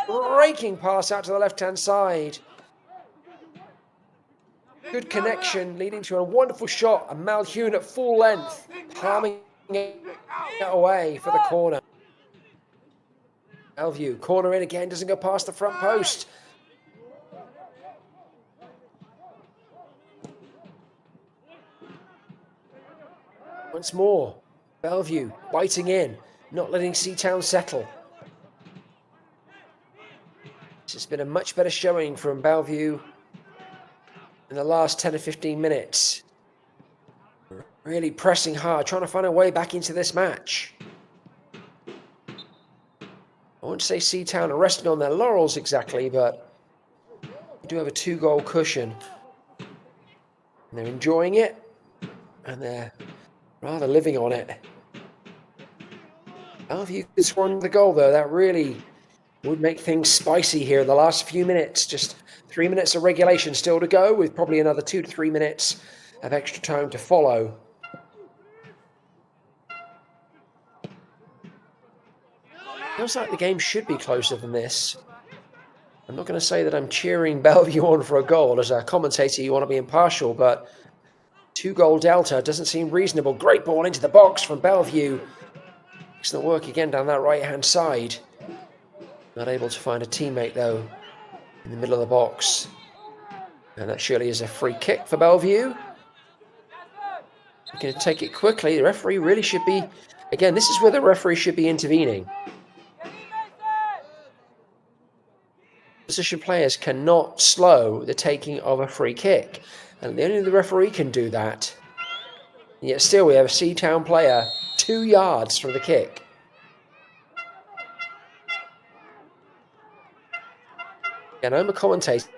Breaking pass out to the left-hand side. Good connection leading to a wonderful shot, and Malhune at full length, palming it away for the corner. Bellevue, corner in again, doesn't go past the front post. Once more, Bellevue biting in, not letting Seatown settle. This has been a much better showing from Bellevue in the last 10 or 15 minutes. Really pressing hard, trying to find a way back into this match. I won't say Seatown are resting on their laurels exactly, but they do have a 2-goal cushion. And they're enjoying it, and they're rather living on it. Bellevue could score the goal, though. That really would make things spicy here in the last few minutes. Just 3 minutes of regulation still to go, with probably another 2 to 3 minutes of extra time to follow. Feels like the game should be closer than this. I'm not going to say that I'm cheering Bellevue on for a goal. As a commentator, you want to be impartial, but 2-goal delta doesn't seem reasonable. Great ball into the box from Bellevue. Excellent work again down that right-hand side. Not able to find a teammate, though, in the middle of the box. And that surely is a free kick for Bellevue. We're going to take it quickly. The referee really should be... Again, this is where the referee should be intervening. Position players cannot slow the taking of a free kick. And only the referee can do that. And yet still we have a Seatown player 2 yards from the kick. And I'm a commentator,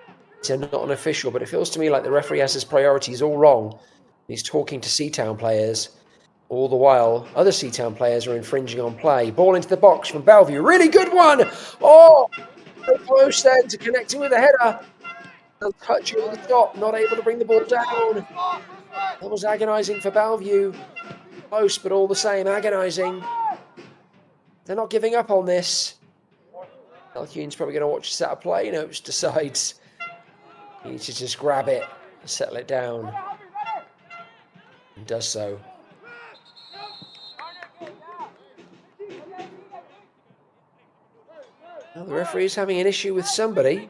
not an official, but it feels to me like the referee has his priorities all wrong. He's talking to Seatown players. All the while, other Seatown players are infringing on play. Ball into the box from Bellevue. Really good one! Oh! So close then to connecting with the header. They'll touch it at the top, not able to bring the ball down. That was agonising for Bellevue. Close, but all the same, agonising. They're not giving up on this. Alcuin's probably going to watch a set of play. No, just decides he needs to just grab it and settle it down. And does so. Well, the referee is having an issue with somebody.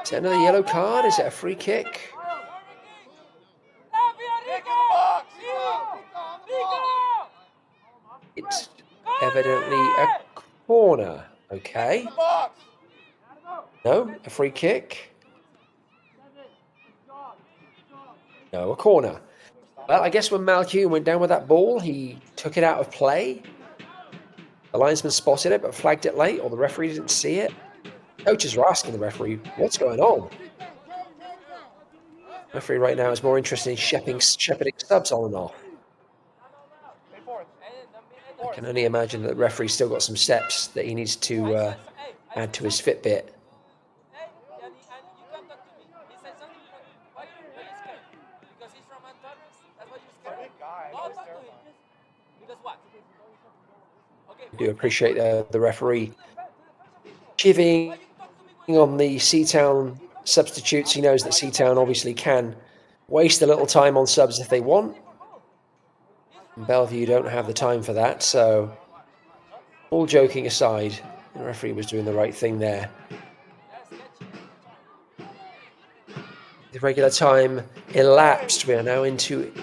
Is it another yellow card? Is it a free kick? It's evidently a corner. Okay. No, a free kick. No, a corner. Well, I guess when Malcuin went down with that ball, he took it out of play. The linesman spotted it, but flagged it late, or the referee didn't see it. Coaches are asking the referee, what's going on? The referee right now is more interested in shepherding subs on and off. I can only imagine that the referee's still got some steps that he needs to add to his Fitbit. I do appreciate the referee chivying on the Seatown substitutes. He knows that Seatown obviously can waste a little time on subs if they want. And Bellevue don't have the time for that, so all joking aside, the referee was doing the right thing there. The regular time elapsed. We are now into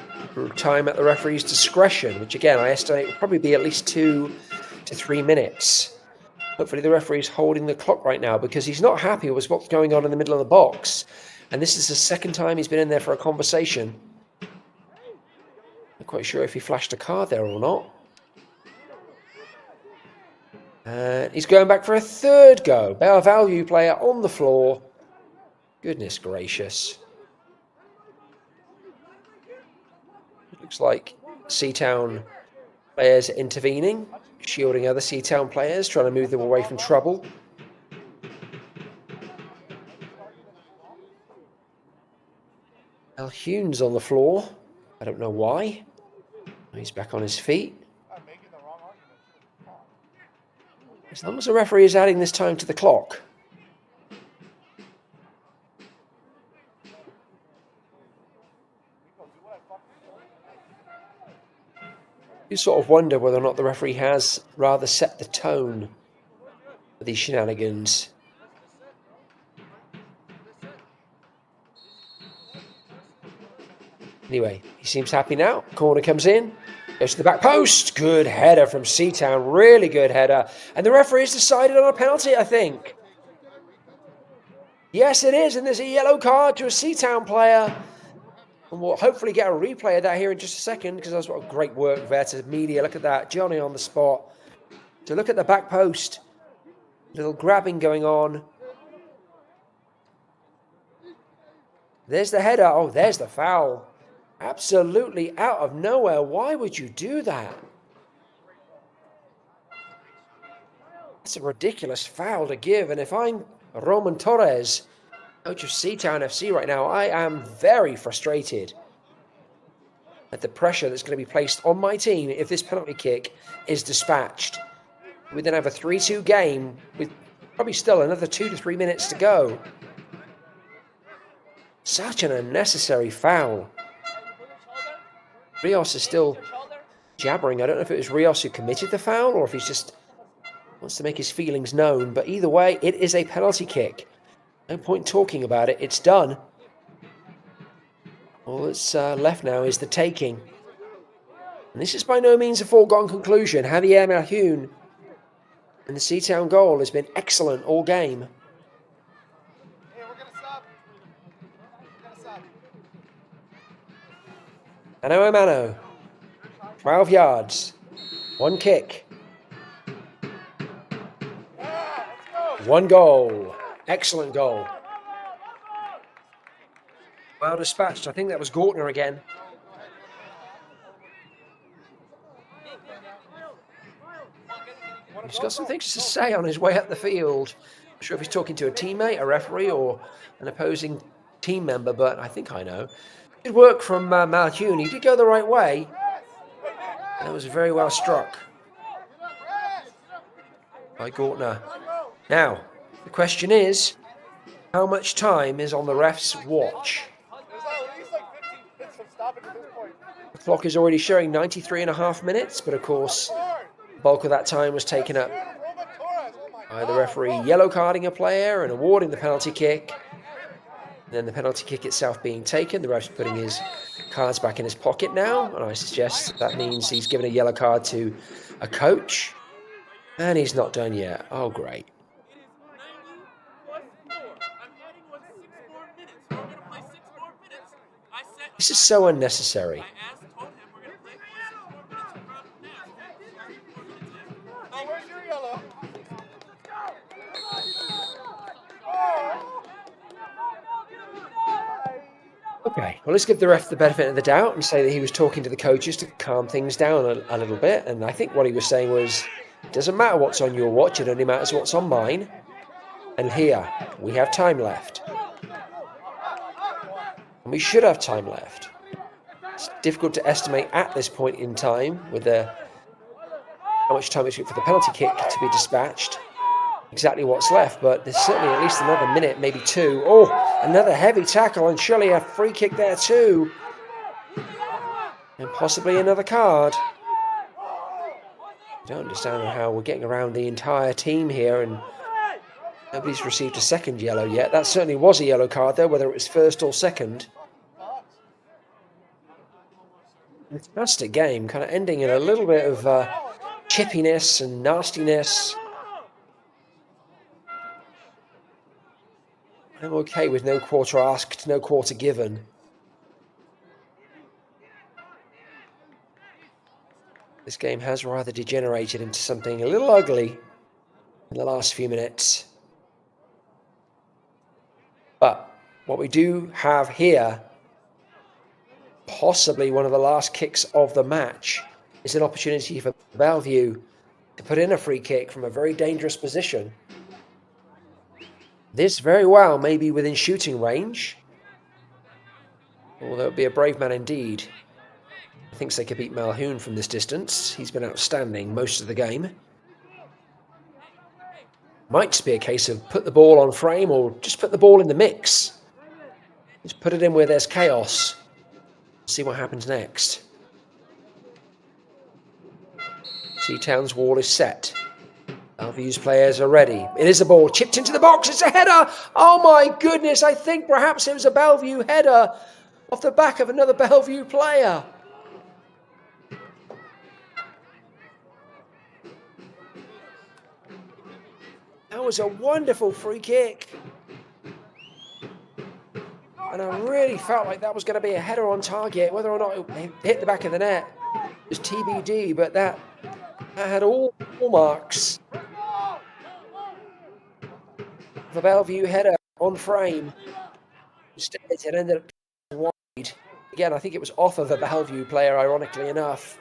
time at the referee's discretion, which again I estimate will probably be at least 2 to 3 minutes. Hopefully the referee's holding the clock right now because he's not happy with what's going on in the middle of the box. And this is the second time he's been in there for a conversation. Not quite sure if he flashed a card there or not. He's going back for a third go. Bellevue player on the floor. Goodness gracious. It looks like Seatown players intervening, shielding other Seatown players, trying to move them away from trouble. Alhune's on the floor. I don't know why. He's back on his feet. As long as the referee is adding this time to the clock. You sort of wonder whether or not the referee has rather set the tone for these shenanigans. Anyway, he seems happy now. Corner comes in, goes to the back post. Good header from Seatown, really good header. And the referee has decided on a penalty, I think. Yes, it is, and there's a yellow card to a Seatown player. And we'll hopefully get a replay of that here in just a second, because that's what great work there to media. Look at that, Johnny on the spot. To look at the back post. Little grabbing going on. There's the header. Oh, there's the foul. Absolutely out of nowhere. Why would you do that? That's a ridiculous foul to give. And if I'm Roman Torres, coach of Seatown FC right now, I am very frustrated at the pressure that's going to be placed on my team if this penalty kick is dispatched. We then have a 3-2 game with probably still another 2 to 3 minutes to go. Such an unnecessary foul. Rios is still jabbering. I don't know if it was Rios who committed the foul or if he's just wants to make his feelings known. But either way, it is a penalty kick. No point talking about it. It's done. All that's left now is the taking. And this is by no means a foregone conclusion. Javier Malhune and the Seatown goal has been excellent all game.
Hey, we're gonna stop. We're gonna stop.
Mano a mano. 12 yards. One kick. One goal. Excellent goal. Well dispatched. I think that was Gortner again. He's got some things to say on his way up the field. I'm sure if he's talking to a teammate, a referee, or an opposing team member, but I think I know. Good work from Malhune. He did go the right way. That was very well struck by Gortner. Now, the question is, how much time is on the ref's watch?
There's at least like 15 minutes of stoppage at this point.
The clock is already showing 93.5 minutes, but of course, the bulk of that time was taken up by the referee yellow carding a player and awarding the penalty kick. And then the penalty kick itself being taken. The ref's putting his cards back in his pocket now, and I suggest that means he's given a yellow card to a coach. And he's not done yet. Oh, great. This is so unnecessary.
Where's your yellow?
Okay, well, let's give the ref the benefit of the doubt and say that he was talking to the coaches to calm things down a little bit. And I think what he was saying was, it doesn't matter what's on your watch, it only matters what's on mine. And here, we have time left. And we should have time left. It's difficult to estimate at this point in time with how much time it took for the penalty kick to be dispatched. Exactly what's left, but there's certainly at least another minute, maybe two. Oh, another heavy tackle, and surely a free kick there too. And possibly another card. I don't understand how we're getting around the entire team here, and nobody's received a second yellow yet. That certainly was a yellow card there, whether it was first or second. Fantastic game, kind of ending in a little bit of chippiness and nastiness. I'm okay with no quarter asked, no quarter given. This game has rather degenerated into something a little ugly in the last few minutes. But what we do have here, possibly one of the last kicks of the match, is an opportunity for Bellevue to put in a free kick from a very dangerous position. This very well may be within shooting range, although it would be a brave man indeed. I think they could beat Malhune from this distance. He's been outstanding most of the game. Might just be a case of put the ball on frame or just put the ball in the mix. Just put it in where there's chaos. See what happens next. Seatown's wall is set. Bellevue's players are ready. It is a ball chipped into the box. It's a header. Oh my goodness. I think perhaps it was a Bellevue header off the back of another Bellevue player. That was a wonderful free kick. And I really felt like that was going to be a header on target. Whether or not it hit the back of the net was TBD, but that had all hallmarks. The Bellevue header on frame. Instead, it ended up wide. Again, I think it was off of a Bellevue player, ironically enough.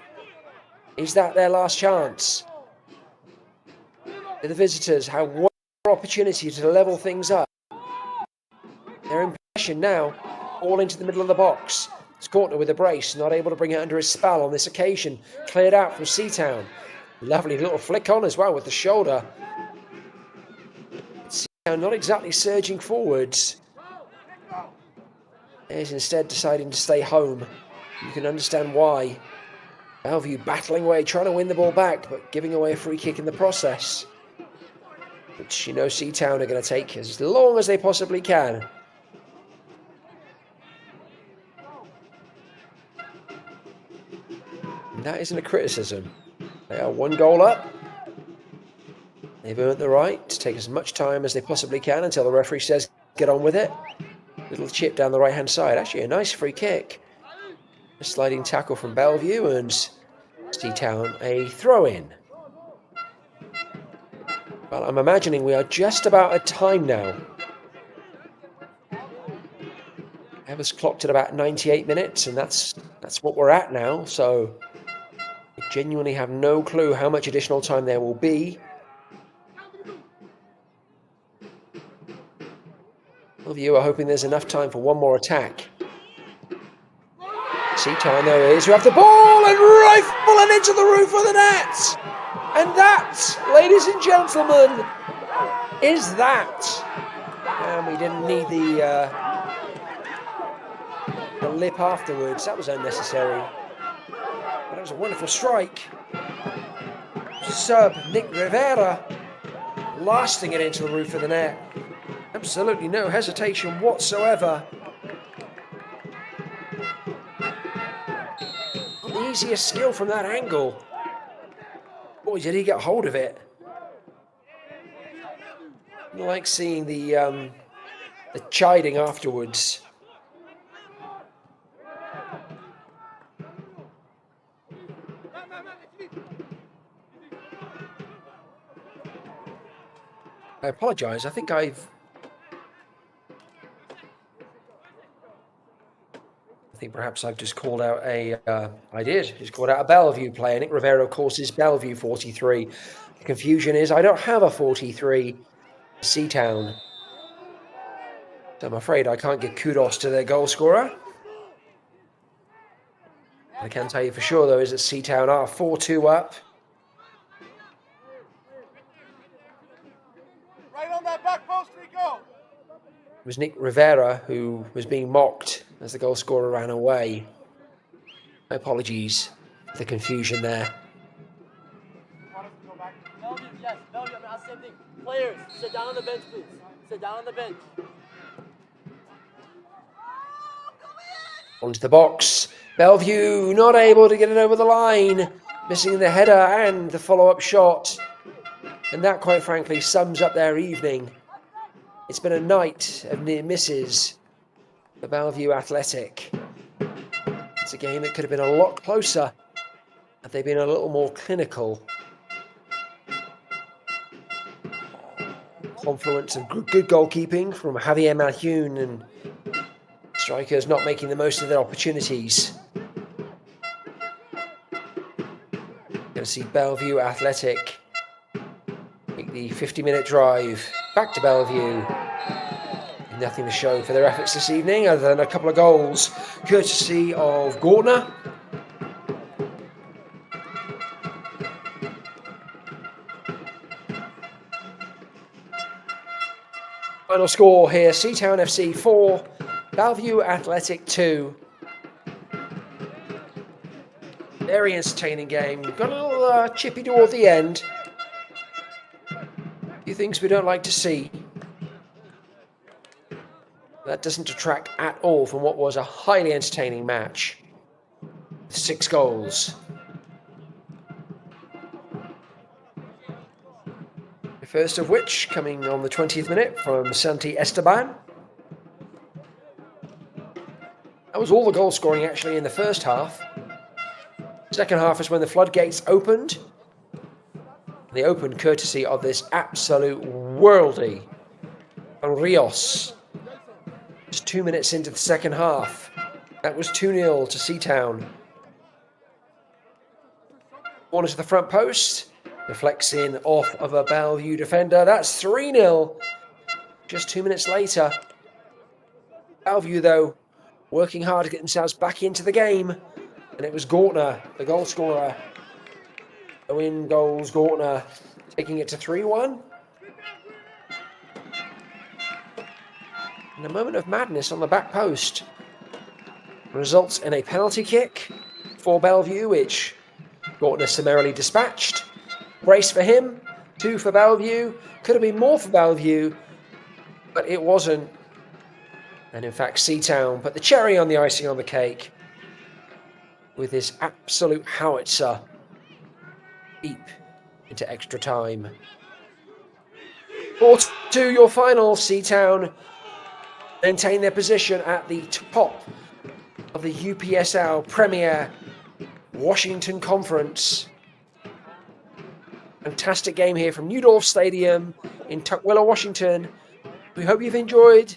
Is that their last chance? The visitors have one more opportunity to level things up. They're in possession now, all into the middle of the box. It's Gortner with a brace, not able to bring it under his spell on this occasion. Cleared out from Seatown. Lovely little flick on as well with the shoulder. Seatown not exactly surging forwards. Is instead deciding to stay home. You can understand why. Bellevue battling away, trying to win the ball back, but giving away a free kick in the process. Which, you know, Seatown are going to take as long as they possibly can. And that isn't a criticism. They are one goal up. They've earned the right to take as much time as they possibly can until the referee says, get on with it. Little chip down the right-hand side. Actually, a nice free kick. A sliding tackle from Bellevue and Seatown a throw-in. Well, I'm imagining we are just about at time now. I was clocked at about 98 minutes, and that's what we're at now. So I genuinely have no clue how much additional time there will be. All of you are hoping there's enough time for one more attack. Seatown there is, who have the ball and rifle it into the roof of the net. And that, ladies and gentlemen, is that. And we didn't need the lip afterwards. That was unnecessary. But that was a wonderful strike. Sub Nick Rivera blasting it into the roof of the net. Absolutely no hesitation whatsoever. Not the easiest skill from that angle. Boy, did he get hold of it. I like seeing the chiding afterwards. I apologise. I think perhaps I've just called out I did. Just called out a Bellevue player. Nick Rivera, of course, is Bellevue 43. The confusion is I don't have a 43 Seatown. So I'm afraid I can't give kudos to their goal scorer. I can tell you for sure, though, is that Seatown are 4-2 up.
Right on that back post, Rico.
It was Nick Rivera who was being mocked as the goal scorer ran away. My apologies for the confusion there.
Bellevue, yes, Bellevue, I'm gonna ask the same thing. Players, sit down on the bench, please. Sit down on the bench.
Onto the box. Bellevue not able to get it over the line. Missing the header and the follow-up shot. And that, quite frankly, sums up their evening. It's been a night of near misses for Bellevue Athletic. It's a game that could have been a lot closer had they been a little more clinical. Confluence of good goalkeeping from Javier Malhune and strikers not making the most of their opportunities. Going to see Bellevue Athletic make the 50-minute drive back to Bellevue. Nothing to show for their efforts this evening other than a couple of goals courtesy of Gortner. Final score here, Seatown FC 4, Bellevue Athletic 2. Very entertaining game. Got a little chippy toward the end. A few things we don't like to see. That doesn't detract at all from what was a highly entertaining match. 6 goals. The first of which coming on the 20th minute from Santi Esteban. That was all the goal scoring actually in the first half. Second half is when the floodgates opened. They opened courtesy of this absolute worldie Rios. Just 2 minutes into the second half. That was 2-0 to Seatown. Corner to the front post. Deflects in off of a Bellevue defender. That's 3-0. Just 2 minutes later. Bellevue, though, working hard to get themselves back into the game. And it was Gortner, the goal scorer. Owen goals, Gortner, taking it to 3-1. And a moment of madness on the back post results in a penalty kick for Bellevue, which Gortner summarily dispatched. Brace for him, 2 for Bellevue. Could have been more for Bellevue, but it wasn't. And in fact, Seatown put the cherry on the icing on the cake with this absolute howitzer deep into extra time. 4-2 your final. Seatown maintain their position at the top of the UPSL Premier Washington Conference. Fantastic game here from Newdorf Stadium in Tukwila, Washington. We hope you've enjoyed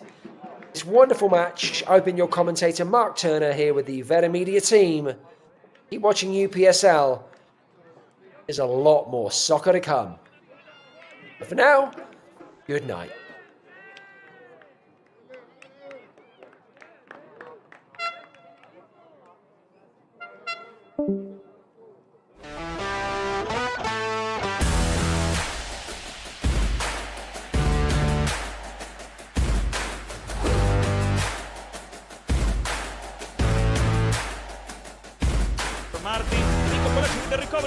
this wonderful match. I've been your commentator, Mark Turner, here with the Veta Media team. Keep watching UPSL. There's a lot more soccer to come. But for now, good night.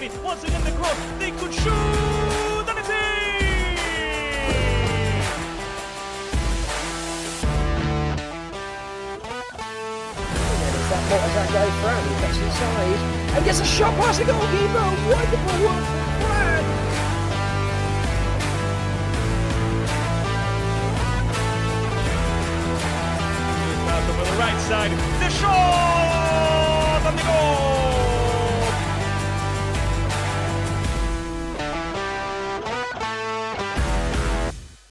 Napoli. Once again, the cross. They could shoot, and it's in!
That Montezat guy Fran, he cuts inside and gets a shot past the goalkeeper. Wonderful work from Fran.
Malcolm on the right side. The shot and the goal!